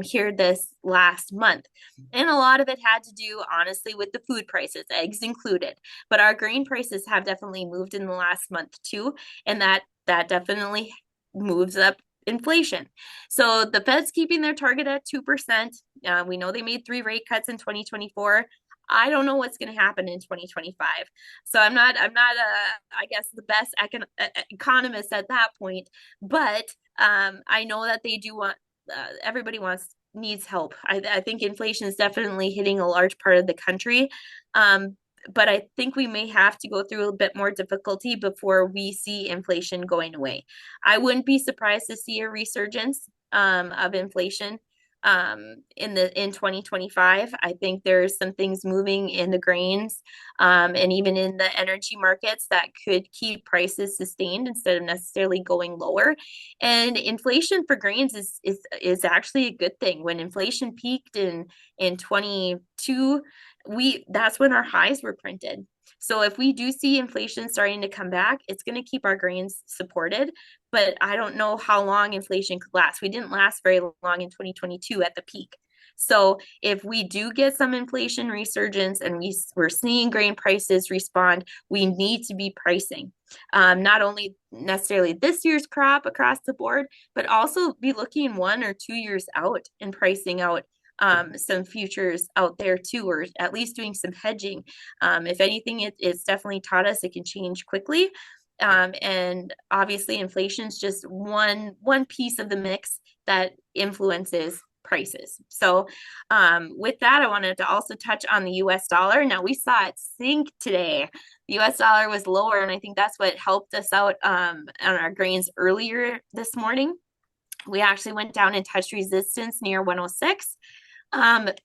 here this last month. And a lot of it had to do, honestly, with the food prices, eggs included. But our grain prices have definitely moved in the last month too. And that definitely moves up inflation. So the Fed's keeping their target at 2%. We know they made 3 rate cuts in 2024. I don't know what's going to happen in 2025. So I guess the best economist at that point, but I know that they do want, everybody needs help. I think inflation is definitely hitting a large part of the country. But I think we may have to go through a bit more difficulty before we see inflation going away. I wouldn't be surprised to see a resurgence of inflation in 2025. I think there's some things moving in the grains and even in the energy markets that could keep prices sustained instead of necessarily going lower. And inflation for grains is actually a good thing. When inflation peaked in 22, that's when our highs were printed. So if we do see inflation starting to come back, it's going to keep our grains supported. But I don't know how long inflation could last. We didn't last very long in 2022 at the peak. So if we do get some inflation resurgence and we're seeing grain prices respond, we need to be pricing not only necessarily this year's crop across the board, but also be looking 1 or 2 years out and pricing out some futures out there too, or at least doing some hedging. If anything, it's definitely taught us it can change quickly. And obviously inflation is just one piece of the mix that influences prices. So with that, I wanted to also touch on the US dollar. Now we saw it sink today. The US dollar was lower, and I think that's what helped us out on our grains earlier this morning. We actually went down and touched resistance near 106. But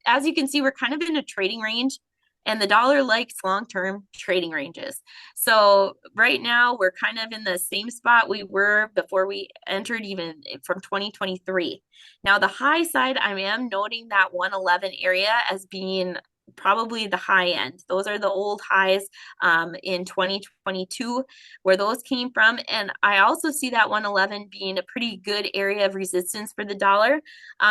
as you can see, we're kind of in a trading range, and the dollar likes long-term trading ranges. So right now we're kind of in the same spot we were before we entered, even from 2023. Now the high side, I am noting that 111 area as being probably the high end. Those are the old highs in 2022 where those came from. And I also see that 111 being a pretty good area of resistance for the dollar,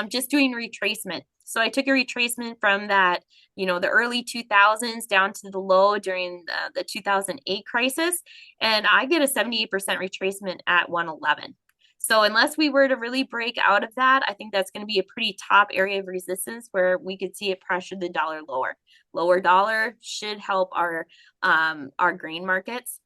just doing retracement. So I took a retracement from that, the early 2000s down to the low during the 2008 crisis, and I get a 78% retracement at 111. So unless we were to really break out of that, I think that's going to be a pretty top area of resistance where we could see it pressure the dollar lower. Lower dollar should help our grain markets.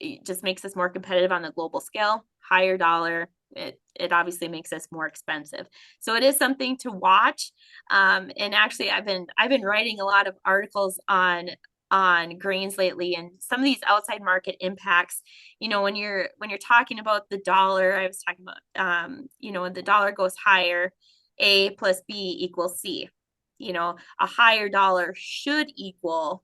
It just makes us more competitive on the global scale. Higher dollar, it obviously makes us more expensive. So it is something to watch. And actually, I've been writing a lot of articles on grains lately, and some of these outside market impacts. You know, when you're talking about the dollar, I was talking about you know, when the dollar goes higher, A plus B equals C. You know, a higher dollar should equal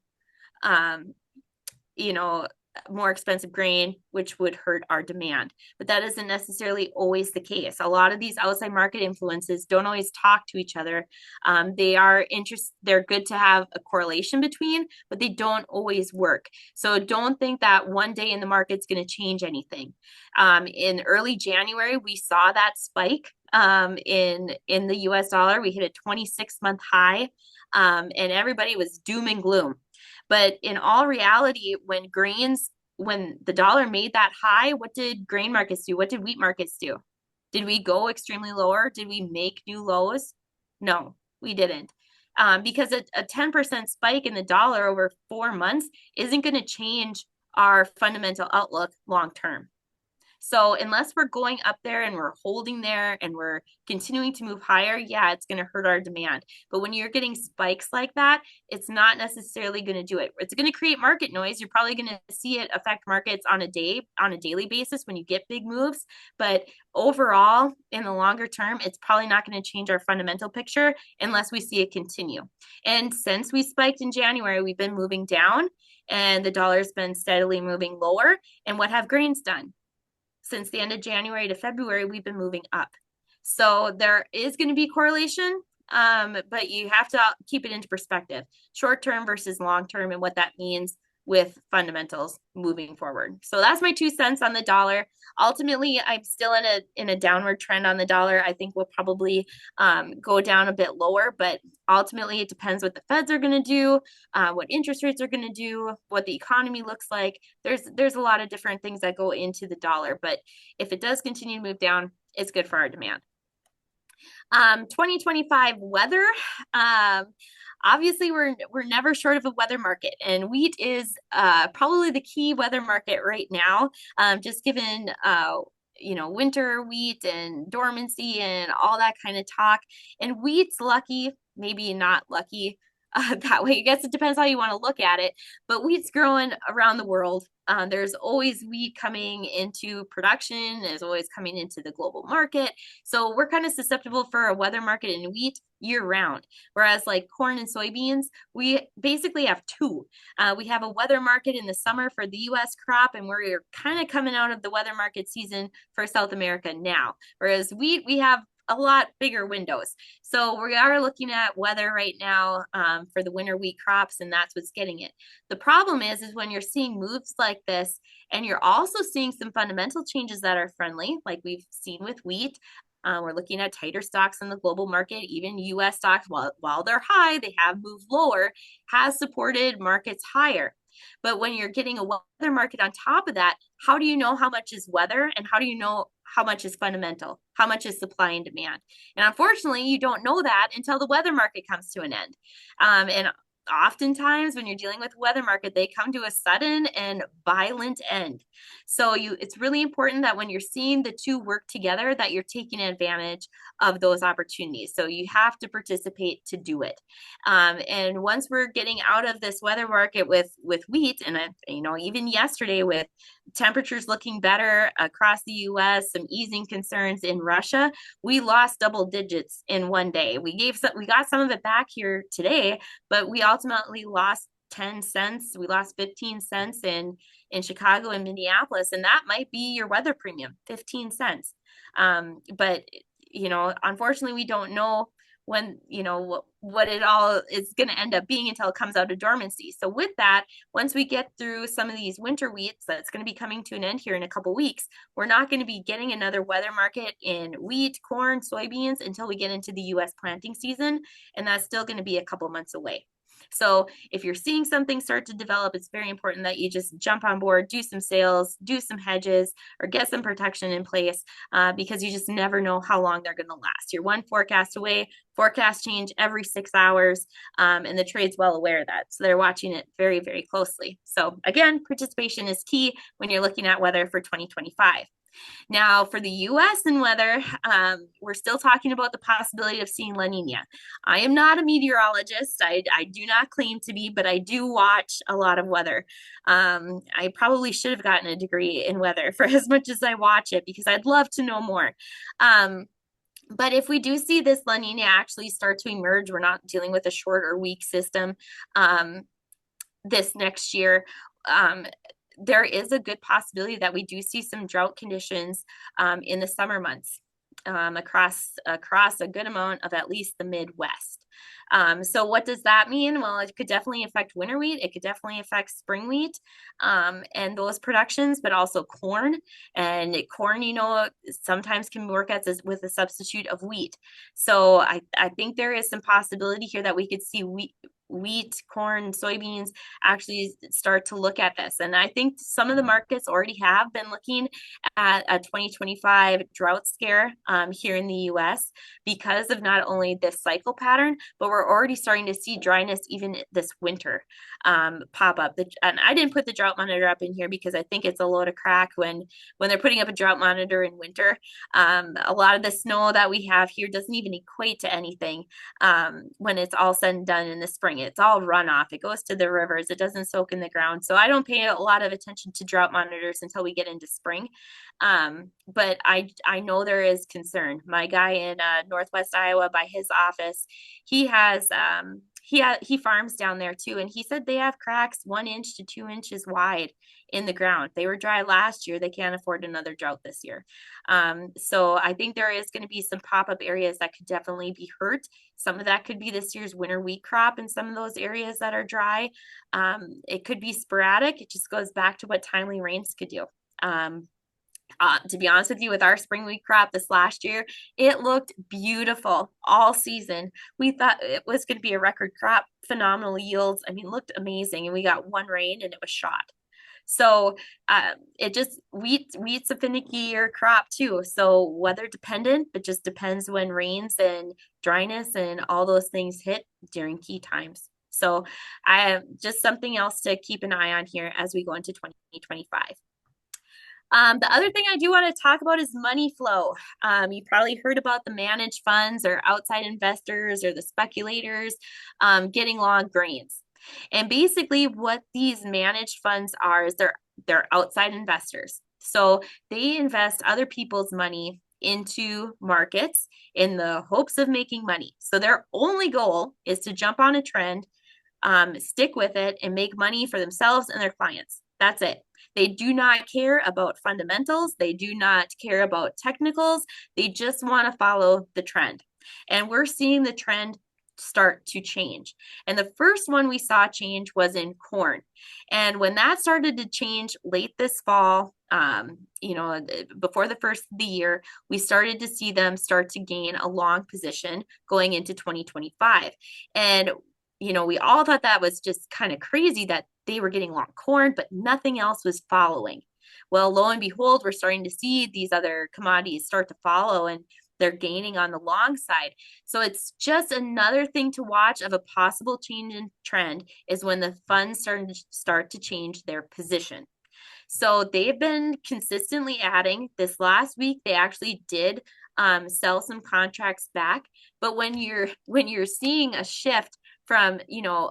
you know, more expensive grain, which would hurt our demand. But that isn't necessarily always the case. A lot of these outside market influences don't always talk to each other. They're good to have a correlation between, but they don't always work. So don't think that one day in the market's going to change anything. In early January, we saw that spike in the US dollar. We hit a 26-month high, and everybody was doom and gloom. But in all reality, when the dollar made that high, what did grain markets do? What did wheat markets do? Did we go extremely lower? Did we make new lows? No, we didn't. Because a 10% spike in the dollar over 4 months isn't going to change our fundamental outlook long term. So unless we're going up there and we're holding there and we're continuing to move higher, yeah, it's going to hurt our demand. But when you're getting spikes like that, it's not necessarily going to do it. It's going to create market noise. You're probably going to see it affect markets on a daily basis when you get big moves. But overall, in the longer term, it's probably not going to change our fundamental picture unless we see it continue. And since we spiked in January, we've been moving down and the dollar's been steadily moving lower. And what have grains done? Since the end of January to February, we've been moving up. So there is going to be correlation, but you have to keep it into perspective, short term versus long term, and what that means with fundamentals moving forward. So that's my 2 cents on the dollar. Ultimately, I'm still in a downward trend on the dollar. I think we'll probably go down a bit lower, but ultimately it depends what the Feds are going to do, what interest rates are going to do, what the economy looks like. There's a lot of different things that go into the dollar, but if it does continue to move down, it's good for our demand. 2025 weather. Obviously, we're never short of a weather market, and wheat is probably the key weather market right now, just given you know, winter wheat and dormancy and all that kind of talk. And wheat's lucky, maybe not lucky that way. I guess it depends how you want to look at it, but wheat's growing around the world. There's always wheat coming into production, there's always coming into the global market. So we're kind of susceptible for a weather market in wheat year round. Whereas like corn and soybeans, we basically have two. We have a weather market in the summer for the US crop, and we're kind of coming out of the weather market season for South America now. Whereas wheat, we have a lot bigger windows. So we are looking at weather right now for the winter wheat crops, and that's what's getting it. The problem is when you're seeing moves like this, and you're also seeing some fundamental changes that are friendly, like we've seen with wheat. We're looking at tighter stocks in the global market. Even US stocks, while they're high, they have moved lower, has supported markets higher. But when you're getting a weather market on top of that, how do you know how much is weather and how do you know how much is fundamental? How much is supply and demand? And unfortunately, you don't know that until the weather market comes to an end. And oftentimes when you're dealing with weather market, they come to a sudden and violent end. So it's really important that when you're seeing the two work together, that you're taking advantage of those opportunities. So you have to participate to do it. And once we're getting out of this weather market with wheat, and you know, even yesterday with temperatures looking better across the US, some easing concerns in Russia, we lost double digits in one day. We got some of it back here today, but we ultimately lost 10 cents. We lost 15 cents in Chicago and Minneapolis, and that might be your weather premium, 15 cents. But you know, unfortunately, we don't know when, you know, what it all is going to end up being until it comes out of dormancy. So with that, once we get through some of these winter wheats that's going to be coming to an end here in a couple weeks, we're not going to be getting another weather market in wheat, corn, soybeans until we get into the US planting season, and that's still going to be a couple months away. So if you're seeing something start to develop, it's very important that you just jump on board, do some sales, do some hedges, or get some protection in place, because you just never know how long they're going to last. You're one forecast away. Forecast change every 6 hours, and the trade's well aware of that. So they're watching it very, very closely. So again, participation is key when you're looking at weather for 2025. Now, for the US and weather, we're still talking about the possibility of seeing La Nina. I am not a meteorologist. I do not claim to be, but I do watch a lot of weather. I probably should have gotten a degree in weather for as much as I watch it because I'd love to know more. But if we do see this La Nina actually start to emerge, we're not dealing with a short or weak system this next year. There is a good possibility that we do see some drought conditions in the summer months across a good amount of at least the Midwest. So what does that mean? Well, it could definitely affect winter wheat. It could definitely affect spring wheat and those productions, but also corn. And corn, sometimes can work with a substitute of wheat. So I think there is some possibility here that we could see wheat, corn, soybeans actually start to look at this. And I think some of the markets already have been looking at a 2025 drought scare here in the US because of not only this cycle pattern, but we're already starting to see dryness even this winter pop up. And I didn't put the drought monitor up in here because I think it's a load of crack when they're putting up a drought monitor in winter. A lot of the snow that we have here doesn't even equate to anything when it's all said and done in the spring. It's all runoff. It goes to the rivers. It doesn't soak in the ground. So I don't pay a lot of attention to drought monitors until we get into spring. But I know there is concern. My guy in Northwest Iowa by his office, he farms down there too. And he said they have cracks 1 inch to 2 inches wide in the ground. They were dry last year. They can't afford another drought this year. So I think there is going to be some pop-up areas that could definitely be hurt. Some of that could be this year's winter wheat crop in some of those areas that are dry. It could be sporadic. It just goes back to what timely rains could do. To be honest with you, with our spring wheat crop this last year, it looked beautiful all season. We thought it was going to be a record crop, phenomenal yields. I mean, it looked amazing. And we got one rain and it was shot. So wheat's a finicky crop too. So weather dependent, but just depends when rains and dryness and all those things hit during key times. So just something else to keep an eye on here as we go into 2025. The other thing I do want to talk about is money flow. You probably heard about the managed funds or outside investors or the speculators getting long grains. And basically what these managed funds are is they're outside investors. So they invest other people's money into markets in the hopes of making money. So their only goal is to jump on a trend, stick with it, and make money for themselves and their clients. That's it. They do not care about fundamentals. They do not care about technicals. They just want to follow the trend. And we're seeing the trend start to change. And the first one we saw change was in corn. And when that started to change late this fall, before the first of the year, we started to see them start to gain a long position going into 2025. And we all thought that was just kind of crazy that they were getting long corn, but nothing else was following. Well, lo and behold, we're starting to see these other commodities start to follow and they're gaining on the long side. So it's just another thing to watch of a possible change in trend is when the funds start to change their position. So they've been consistently adding. This last week, they actually did sell some contracts back. But when you're seeing a shift from,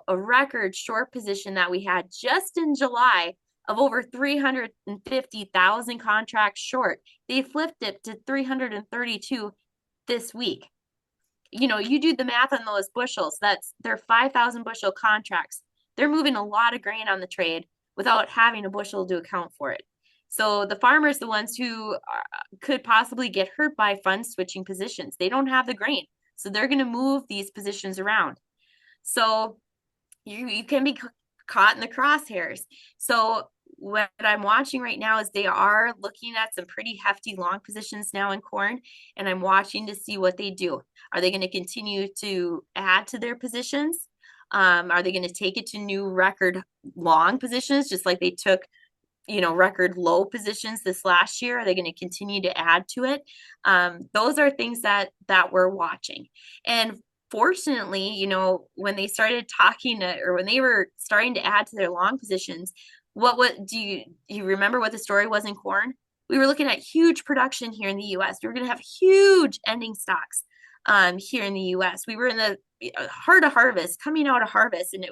a record short position that we had just in July of over 350,000 contracts short, they flipped it to 332 this week. You do the math on those bushels. They're 5,000 bushel contracts. They're moving a lot of grain on the trade without having a bushel to account for it. So the farmers, the ones who could possibly get hurt by fund switching positions, they don't have the grain. So they're going to move these positions around. So you can be caught in the crosshairs. So what I'm watching right now is they are looking at some pretty hefty long positions now in corn, and I'm watching to see what they do. Are they going to continue to add to their positions? Are they going to take it to new record long positions, just like they took, record low positions this last year? Are they going to continue to add to it? Those are things that we're watching. And fortunately, when they started talking or when they were starting to add to their long positions, what do you remember what the story was in corn? We were looking at huge production here in the US. We were going to have huge ending stocks here in the US. We were in the heart of harvest, coming out of harvest, and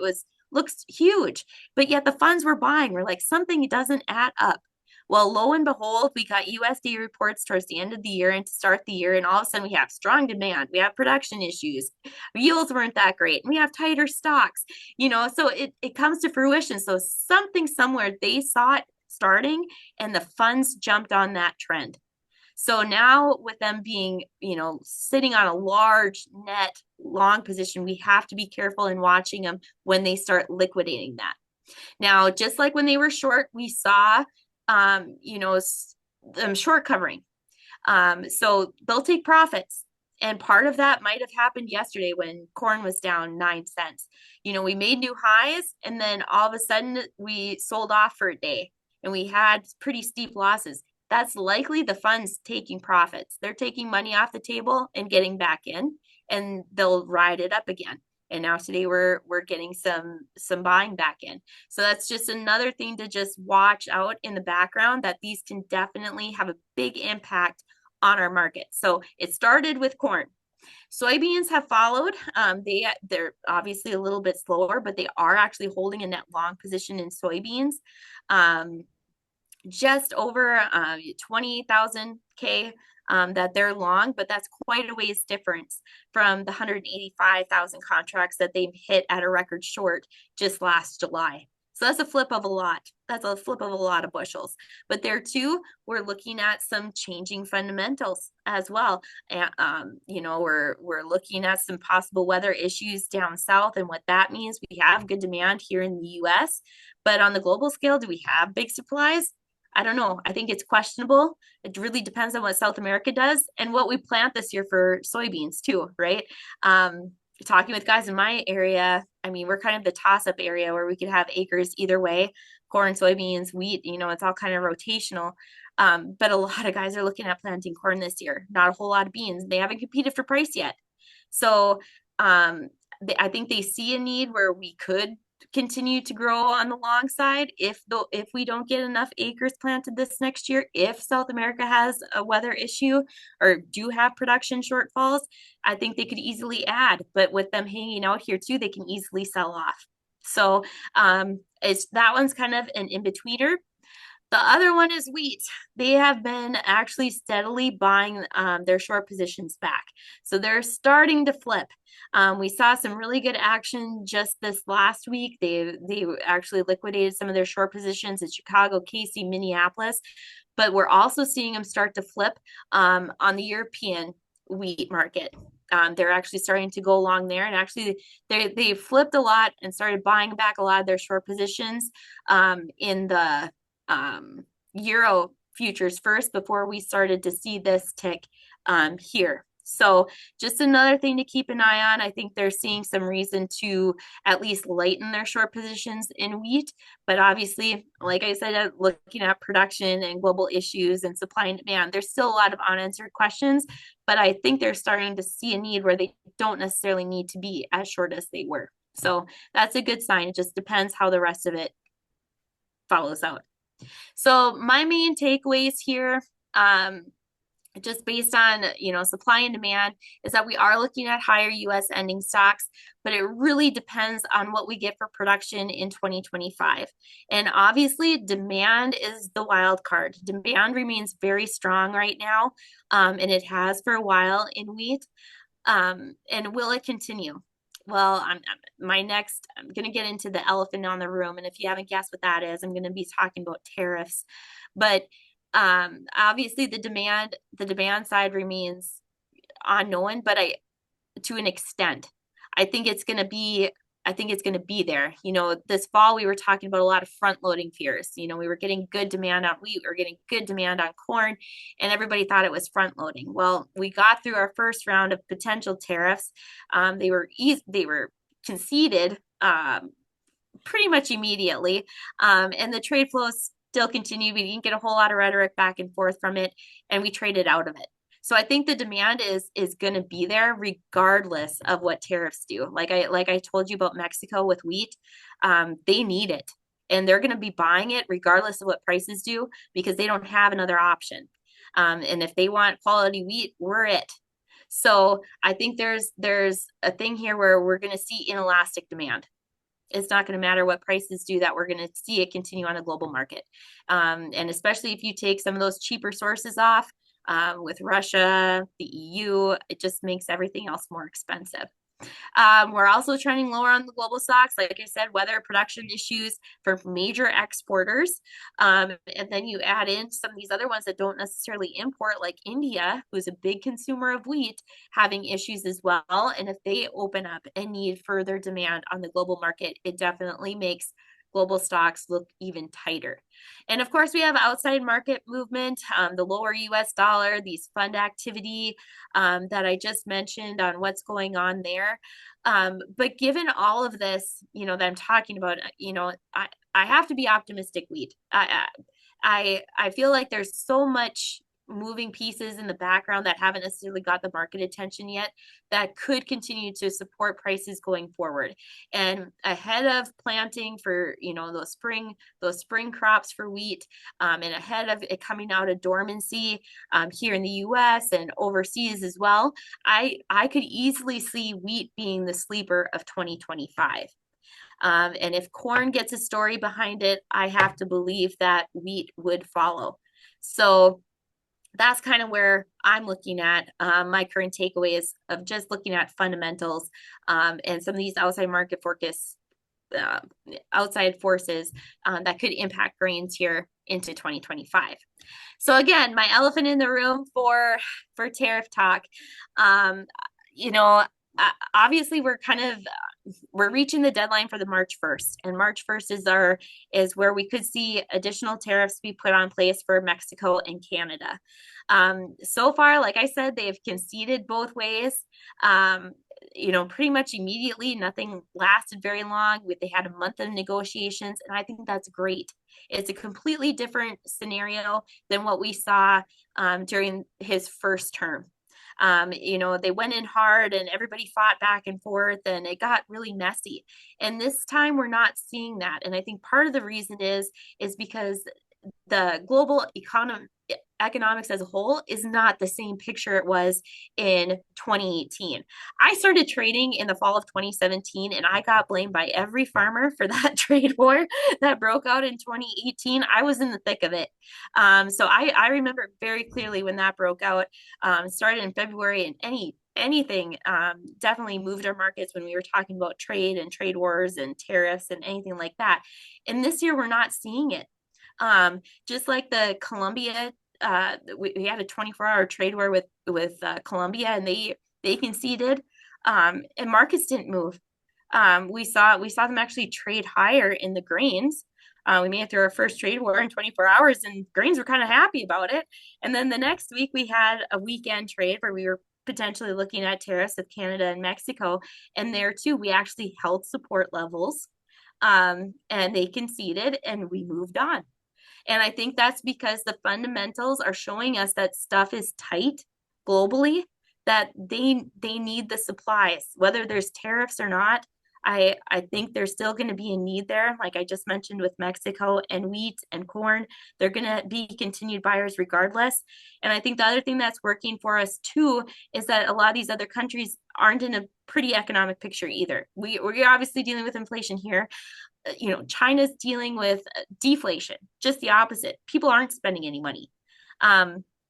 looks huge, but yet the funds we're buying were like, something doesn't add up. Well, lo and behold, we got USDA reports towards the end of the year and to start the year, and all of a sudden we have strong demand, we have production issues, yields weren't that great, and we have tighter stocks, so it comes to fruition. So something somewhere, they saw it starting and the funds jumped on that trend. So now with them being, sitting on a large net long position, we have to be careful in watching them when they start liquidating that. Now, just like when they were short, we saw, them short covering. So they'll take profits. And part of that might have happened yesterday when corn was down 9 cents. We made new highs, and then all of a sudden we sold off for a day and we had pretty steep losses. That's likely the funds taking profits. They're taking money off the table and getting back in, and they'll ride it up again. And now today we're getting some buying back in. So that's just another thing to just watch out in the background, that these can definitely have a big impact on our market. So it started with corn. Soybeans have followed. They're obviously a little bit slower, but they are actually holding a net long position in soybeans. Just over 20,000 K that they're long, but that's quite a ways difference from the 185,000 contracts that they've hit at a record short just last July. So that's a flip of a lot. That's a flip of a lot of bushels. But there too, we're looking at some changing fundamentals as well. And, we're looking at some possible weather issues down south and what that means. We have good demand here in the US, but on the global scale, do we have big supplies? I don't know. I think it's questionable. It really depends on what South America does and what we plant this year for soybeans too, right? Talking with guys in my area, I mean, we're kind of the toss-up area where we could have acres either way, corn, soybeans, wheat, it's all kind of rotational. But a lot of guys are looking at planting corn this year, not a whole lot of beans. They haven't competed for price yet. So I think they see a need where we could continue to grow on the long side if we don't get enough acres planted this next year, if South America has a weather issue or do have production shortfalls. I think they could easily add, but with them hanging out here too, they can easily sell off. So that one's kind of an in-betweener. The other one is wheat. They have been actually steadily buying their short positions back. So they're starting to flip. We saw some really good action just this last week. They actually liquidated some of their short positions in Chicago, Casey, Minneapolis. But we're also seeing them start to flip on the European wheat market. They're actually starting to go along there, and actually they flipped a lot and started buying back a lot of their short positions in the Euro futures first before we started to see this tick here. So just another thing to keep an eye on. I think they're seeing some reason to at least lighten their short positions in wheat. But obviously, like I said, looking at production and global issues and supply and demand, there's still a lot of unanswered questions. But I think they're starting to see a need where they don't necessarily need to be as short as they were. So that's a good sign. It just depends how the rest of it follows out. So my main takeaways here, just based on, supply and demand, is that we are looking at higher US ending stocks, but it really depends on what we get for production in 2025. And obviously demand is the wild card. Demand remains very strong right now, and it has for a while in wheat. And will it continue? Well, I'm going to get into the elephant on the room. And if you haven't guessed what that is, I'm going to be talking about tariffs. But obviously the demand side remains unknown, but to an extent, I think it's going to be there. This fall we were talking about a lot of front loading fears. We were getting good demand on wheat, we were getting good demand on corn, and everybody thought it was front loading. Well, we got through our first round of potential tariffs. They were conceded pretty much immediately. And the trade flows still continue. We didn't get a whole lot of rhetoric back and forth from it, and we traded out of it. So I think the demand is going to be there regardless of what tariffs do. Like I told you about Mexico with wheat, they need it, and they're going to be buying it regardless of what prices do because they don't have another option. And if they want quality wheat, we're it. So I think there's a thing here where we're going to see inelastic demand. It's not going to matter what prices do, that we're going to see it continue on a global market. And especially if you take some of those cheaper sources off, with Russia, the EU, it just makes everything else more expensive. We're also trending lower on the global stocks. Like I said, weather, production issues for major exporters. And then you add in some of these other ones that don't necessarily import, like India, who's a big consumer of wheat, having issues as well. And if they open up and need further demand on the global market, it definitely makes global stocks look even tighter. And of course, we have outside market movement, the lower US dollar, these fund activity that I just mentioned on what's going on there. But given all of this, that I'm talking about, I have to be optimistic, Wheat. I feel like there's so much moving pieces in the background that haven't necessarily got the market attention yet that could continue to support prices going forward. And ahead of planting for those spring crops for wheat, and ahead of it coming out of dormancy here in the US and overseas as well, I could easily see wheat being the sleeper of 2025. And if corn gets a story behind it, I have to believe that wheat would follow. So that's kind of where I'm looking at my current takeaways of just looking at fundamentals and some of these outside market forecasts, outside forces that could impact grains here into 2025. So again, my elephant in the room for tariff talk, you know, obviously we're reaching the deadline for the March 1st, and March 1st is where we could see additional tariffs be put on place for Mexico and Canada. So far, like I said, they've conceded both ways. Pretty much immediately. Nothing lasted very long. They had a month of negotiations, and I think that's great. It's a completely different scenario than what we saw during his first term. They went in hard and everybody fought back and forth, and it got really messy. And this time we're not seeing that. And I think part of the reason is because the global economics as a whole is not the same picture it was in 2018. I started trading in the fall of 2017, and I got blamed by every farmer for that trade war that broke out in 2018. I was in the thick of it. So I remember very clearly when that broke out, started in February, and anything definitely moved our markets when we were talking about trade and trade wars and tariffs and anything like that. And this year we're not seeing it. Just like the Colombia, we had a 24-hour trade war with Colombia, and they conceded, and markets didn't move. We saw them actually trade higher in the grains. We made it through our first trade war in 24 hours, and grains were kind of happy about it. And then the next week we had a weekend trade where we were potentially looking at tariffs with Canada and Mexico, and there too we actually held support levels, and they conceded, and we moved on. And I think that's because the fundamentals are showing us that stuff is tight globally, that they need the supplies, whether there's tariffs or not. I think there's still going to be a need there. Like I just mentioned with Mexico and wheat and corn, they're going to be continued buyers regardless. And I think the other thing that's working for us too is that a lot of these other countries aren't in a pretty economic picture either. We're obviously dealing with inflation here. China's dealing with deflation, just the opposite. People aren't spending any money.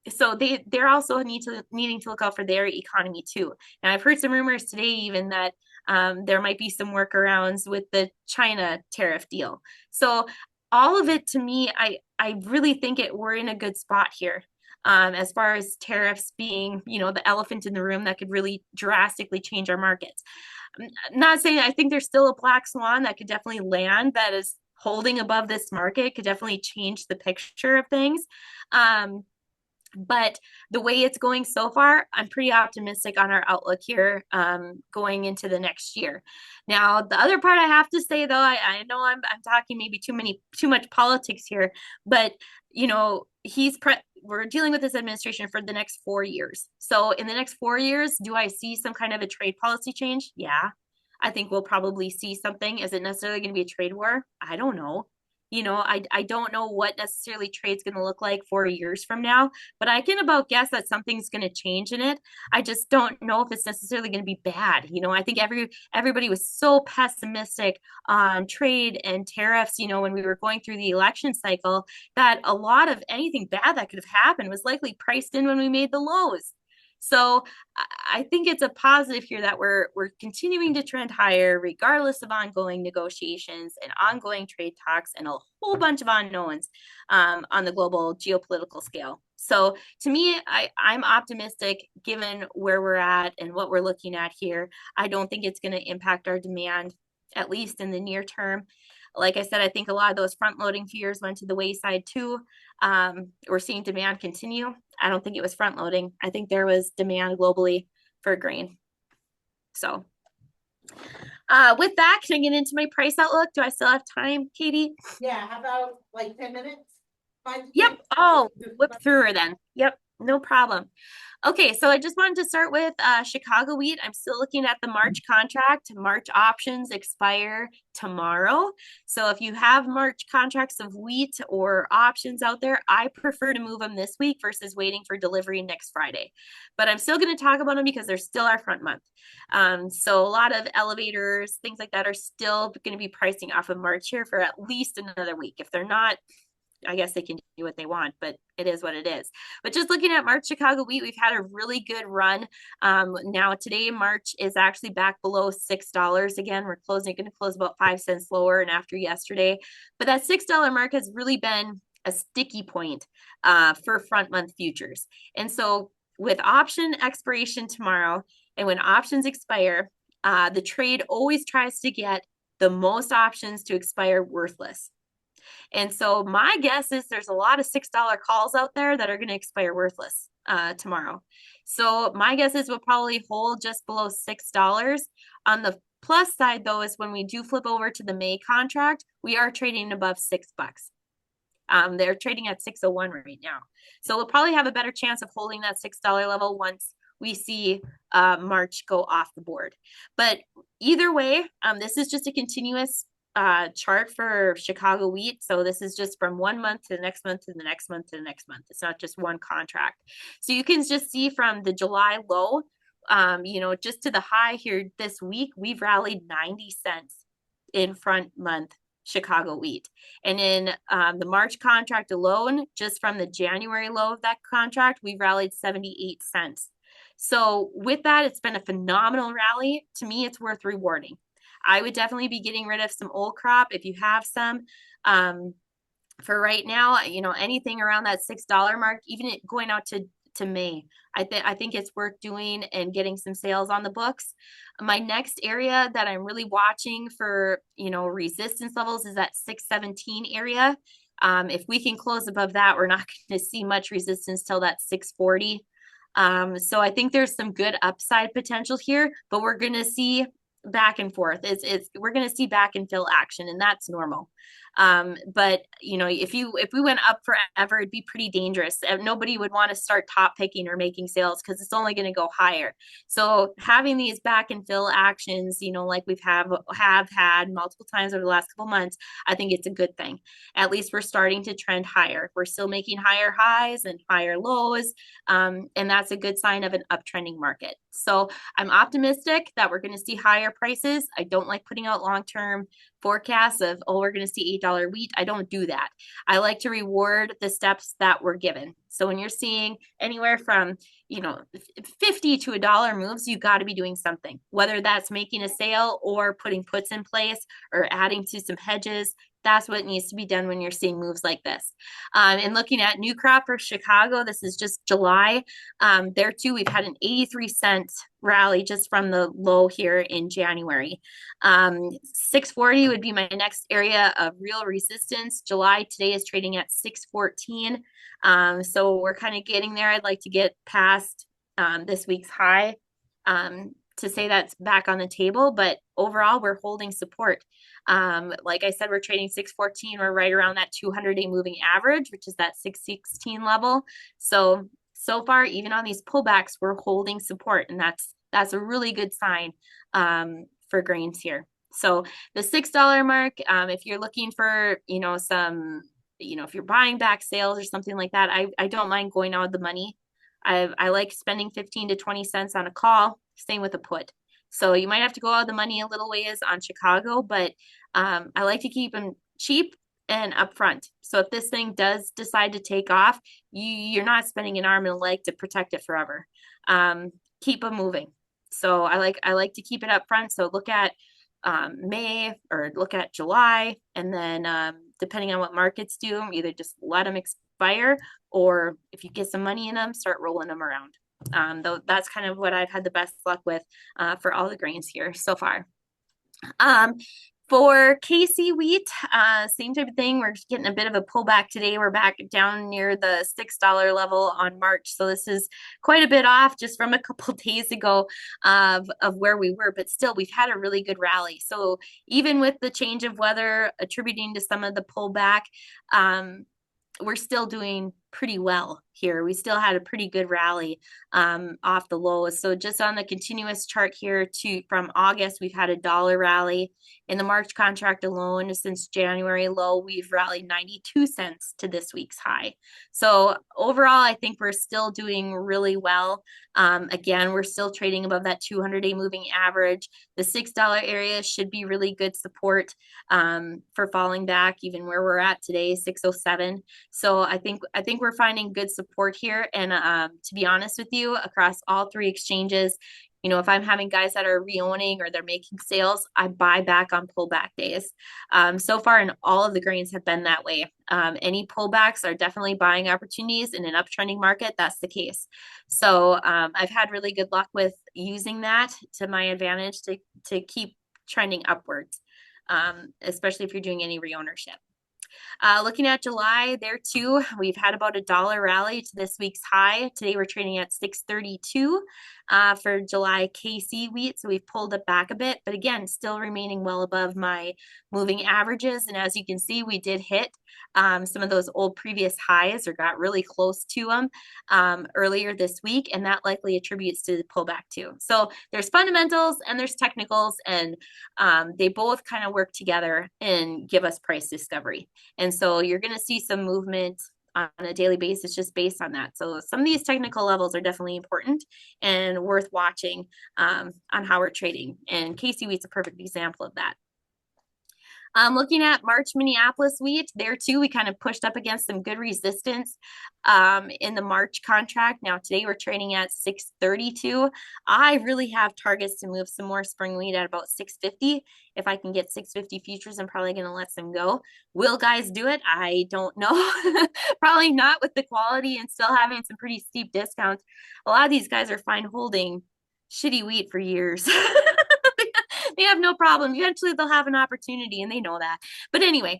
So they're also needing to look out for their economy too. And I've heard some rumors today even that there might be some workarounds with the China tariff deal. So all of it, to me, I really think we're in a good spot here. As far as tariffs being, the elephant in the room that could really drastically change our markets. I'm not saying I think there's still a black swan that could definitely land that is holding above this market, could definitely change the picture of things. But the way it's going so far, I'm pretty optimistic on our outlook here going into the next year. Now, the other part I have to say, though, I know I'm talking maybe too much politics here, but we're dealing with this administration for the next 4 years. So in the next 4 years, do I see some kind of a trade policy change? Yeah, I think we'll probably see something. Is it necessarily going to be a trade war? I don't know. I don't know what necessarily trade's going to look like 4 years from now, but I can about guess that something's going to change in it. I just don't know if it's necessarily going to be bad. I think everybody was so pessimistic on trade and tariffs, when we were going through the election cycle, that a lot of anything bad that could have happened was likely priced in when we made the lows. So I think it's a positive here that we're continuing to trend higher regardless of ongoing negotiations and ongoing trade talks and a whole bunch of unknowns on the global geopolitical scale. So to me, I'm optimistic given where we're at and what we're looking at here. I don't think it's going to impact our demand, at least in the near term. Like I said, I think a lot of those front loading fears went to the wayside too. We're seeing demand continue. I don't think it was front loading. I think there was demand globally for grain. So with that, can I get into my price outlook? Do I still have time, Katie? Yeah, how about like 10 minutes? Yep. I'll whip through her then. Yep. No problem. Okay, so I just wanted to start with Chicago wheat. I'm still looking at the March contract. March options expire tomorrow. So if you have March contracts of wheat or options out there, I prefer to move them this week versus waiting for delivery next Friday. But I'm still going to talk about them because they're still our front month. So a lot of elevators, things like that are still going to be pricing off of March here for at least another week. If they're not, I guess they can do what they want, but it is what it is. But just looking at March Chicago wheat, we've had a really good run. Now today, March is actually back below $6 again. We're going to close about 5 cents lower and after yesterday. But that $6 mark has really been a sticky point for front month futures. And so with option expiration tomorrow, and when options expire, the trade always tries to get the most options to expire worthless. And so my guess is there's a lot of $6 calls out there that are going to expire worthless tomorrow. So my guess is we'll probably hold just below $6. On the plus side, though, is when we do flip over to the May contract, we are trading above $6. They're trading at 601 right now. So we'll probably have a better chance of holding that $6 level once we see March go off the board. But either way, this is just a continuous chart for Chicago wheat. So this is just from 1 month to the next month to the next month to the next month. It's not just one contract. So you can just see from the July low, just to the high here this week, we've rallied 90 cents in front month Chicago wheat. And in the March contract alone, just from the January low of that contract, we've rallied 78 cents. So with that, it's been a phenomenal rally. To me, it's worth rewarding. I would definitely be getting rid of some old crop if you have some. For right now, anything around that $6 mark, even going out to May, I think it's worth doing and getting some sales on the books. My next area that I'm really watching for, resistance levels is that 617 area. If we can close above that, we're not going to see much resistance till that 640. So I think there's some good upside potential here, but we're going to see back and forth. We're going to see back and fill action, and that's normal. But if we went up forever, it'd be pretty dangerous. Nobody would want to start top picking or making sales because it's only going to go higher. So having these back and fill actions, like we've have had multiple times over the last couple months, I think it's a good thing. At least we're starting to trend higher. We're still making higher highs and higher lows, and that's a good sign of an uptrending market. So I'm optimistic that we're going to see higher prices. I don't like putting out long-term forecasts of, we're going to see $8 wheat. I don't do that. I like to reward the steps that we're given. So when you're seeing anywhere from, 50 to $1 moves, you got to be doing something, whether that's making a sale or putting puts in place or adding to some hedges. That's what needs to be done when you're seeing moves like this. And looking at new crop for Chicago, this is just July. There too, we've had an 83-cent rally just from the low here in January. 640 would be my next area of real resistance. July today is trading at 614. So we're kind of getting there. I'd like to get past this week's high to say that's back on the table, but overall we're holding support. Like I said, we're trading 614. We're right around that 200-day moving average, which is that 616 level. So far, even on these pullbacks, we're holding support, and that's a really good sign for grains here. So the $6 mark, if you're looking for, some, if you're buying back sales or something like that, I don't mind going out of the money. I like spending 15 to 20 cents on a call, same with a put. So you might have to go out of the money a little ways on Chicago, but I like to keep them cheap and upfront. So if this thing does decide to take off, you're not spending an arm and a leg to protect it forever. Keep them moving. So I like to keep it up front. So look at May or look at July, and then depending on what markets do, either just let them expire, or if you get some money in them, start rolling them around. Though that's kind of what I've had the best luck with for all the grains here so far. For KC wheat, same type of thing. We're getting a bit of a pullback today. We're back down near the $6 level on March. So this is quite a bit off just from a couple days ago of where we were, but still we've had a really good rally. So even with the change of weather attributing to some of the pullback, we're still doing pretty well here. We still had a pretty good rally off the lows. So just on the continuous chart here from August, we've had a dollar rally. In the March contract alone, since January low, we've rallied 92 cents to this week's high. So overall, I think we're still doing really well. Again, we're still trading above that 200-day moving average. The $6 area should be really good support for falling back, even where we're at today, 607. So I think we're finding good support here. And to be honest with you, across all three exchanges, if I'm having guys that are reowning or they're making sales, I buy back on pullback days. So far, and all of the grains have been that way. Any pullbacks are definitely buying opportunities in an uptrending market. That's the case. So I've had really good luck with using that to my advantage to keep trending upwards, especially if you're doing any reownership. Looking at July, there too, we've had about a dollar rally to this week's high. Today we're trading at 632 for July KC wheat. So we've pulled it back a bit, but again, still remaining well above my moving averages. And as you can see, we did hit some of those old previous highs, or got really close to them earlier this week. And that likely attributes to the pullback too. So there's fundamentals and there's technicals, and they both kind of work together and give us price discovery. And so you're going to see some movement on a daily basis just based on that. So some of these technical levels are definitely important and worth watching on how we're trading. And KC wheat's a perfect example of that. Looking at March Minneapolis wheat, there too, we kind of pushed up against some good resistance in the March contract. Now today we're trading at 632. I really have targets to move some more spring wheat at about 650. If I can get 650 futures, I'm probably going to let them go. Will guys do it? I don't know. Probably not, with the quality and still having some pretty steep discounts. A lot of these guys are fine holding shitty wheat for years. They have no problem. Eventually they'll have an opportunity, and they know that. But anyway,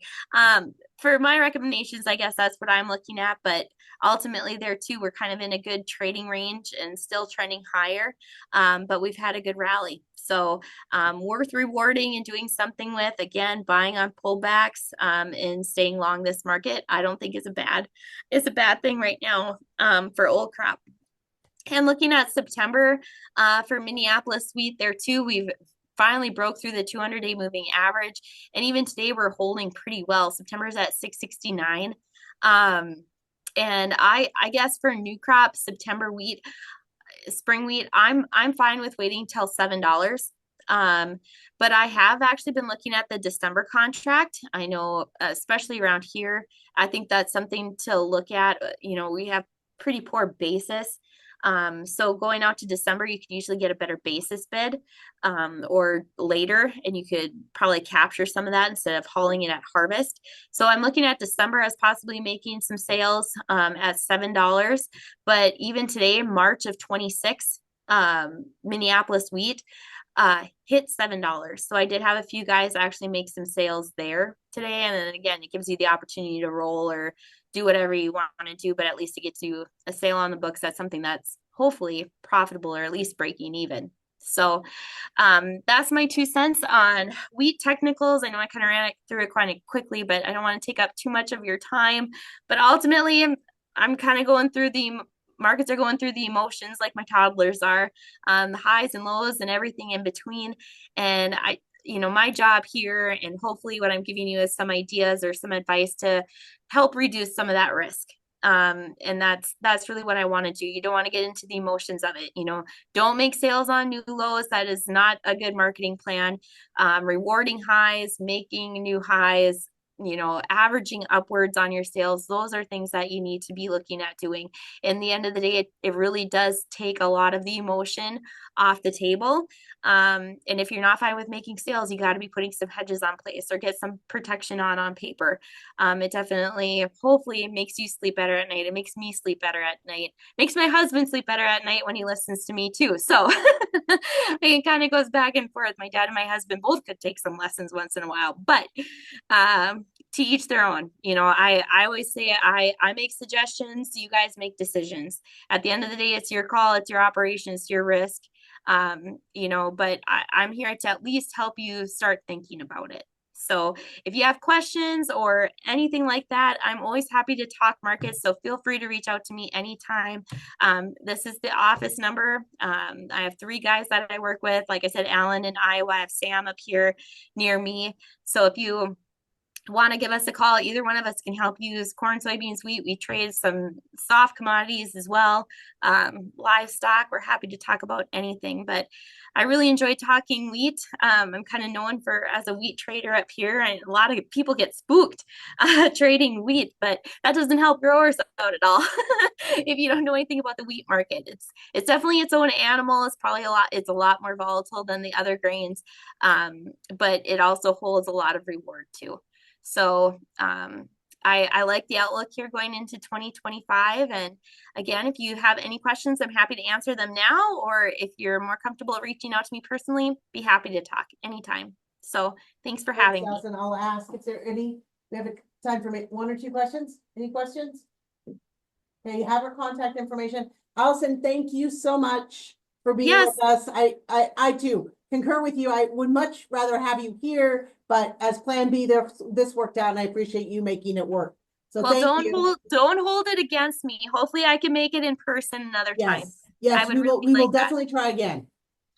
for my recommendations, I guess that's what I'm looking at. But ultimately there too, we're kind of in a good trading range and still trending higher. But we've had a good rally. So worth rewarding and doing something with. Again, buying on pullbacks and staying long this market, I don't think is a bad thing right now for old crop. And looking at September for Minneapolis wheat, there too, we've finally broke through the 200-day moving average. And even today we're holding pretty well. September's at 669. And I guess for new crop, September wheat, spring wheat, I'm fine with waiting till $7. But I have actually been looking at the December contract. I know, especially around here, I think that's something to look at. We have pretty poor basis So going out to December, you could usually get a better basis bid, or later, and you could probably capture some of that instead of hauling it at harvest. So I'm looking at December as possibly making some sales, at $7. But even today, March of 26, Minneapolis wheat hit $7. So I did have a few guys actually make some sales there today. And then again, it gives you the opportunity to roll or do whatever you want to do, but at least it gets you a sale on the books. That's something that's hopefully profitable or at least breaking even. So that's my 2 cents on wheat technicals. I know I kind of ran through it kind of quickly, but I don't want to take up too much of your time. But ultimately, I'm kind of going through the markets are going through the emotions like my toddlers are, the highs and lows and everything in between. And my job here, and hopefully what I'm giving you is some ideas or some advice to help reduce some of that risk. And that's really what I want to do. You don't want to get into the emotions of it. Don't make sales on new lows. That is not a good marketing plan. Rewarding highs, making new highs, averaging upwards on your sales. Those are things that you need to be looking at doing. In the end of the day, it really does take a lot of the emotion off the table. And if you're not fine with making sales, you got to be putting some hedges on place or get some protection on paper. It definitely, hopefully, makes you sleep better at night. It makes me sleep better at night. Makes my husband sleep better at night when he listens to me too. So it kind of goes back and forth. My dad and my husband both could take some lessons once in a while, but to each their own. I always say I make suggestions, you guys make decisions. At the end of the day, it's your call, it's your operation, it's your risk. But I'm here to at least help you start thinking about it. So if you have questions or anything like that, I'm always happy to talk markets. So feel free to reach out to me anytime. This is the office number. I have 3 guys that I work with. Like I said, Alan in Iowa. I have Sam up here near me. So if you want to give us a call, either one of us can help use corn, soybeans, wheat. We trade some soft commodities as well. Livestock, we're happy to talk about anything, but I really enjoy talking wheat. I'm kind of known as a wheat trader up here, and a lot of people get spooked trading wheat, but that doesn't help growers out at all. If you don't know anything about the wheat market, it's definitely its own animal. It's a lot more volatile than the other grains, but it also holds a lot of reward too. So I like the outlook here going into 2025. And again, if you have any questions, I'm happy to answer them now. Or if you're more comfortable reaching out to me personally, be happy to talk anytime. So thanks for having me. Allison, I'll ask, is there we have time for 1 or 2 questions? Any questions? Okay, you have her contact information. Allison, thank you so much for being with us. I too concur with you. I would much rather have you here, but as plan B, this worked out and I appreciate you making it work. So well, don't hold it against me. Hopefully I can make it in person another time. Yes, we will definitely try again.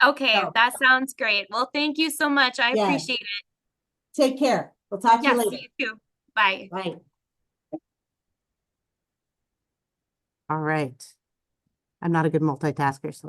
Okay, that sounds great. Well, thank you so much. I appreciate it. Take care. We'll talk to you later. You too. Bye. Bye. All right. I'm not a good multitasker, so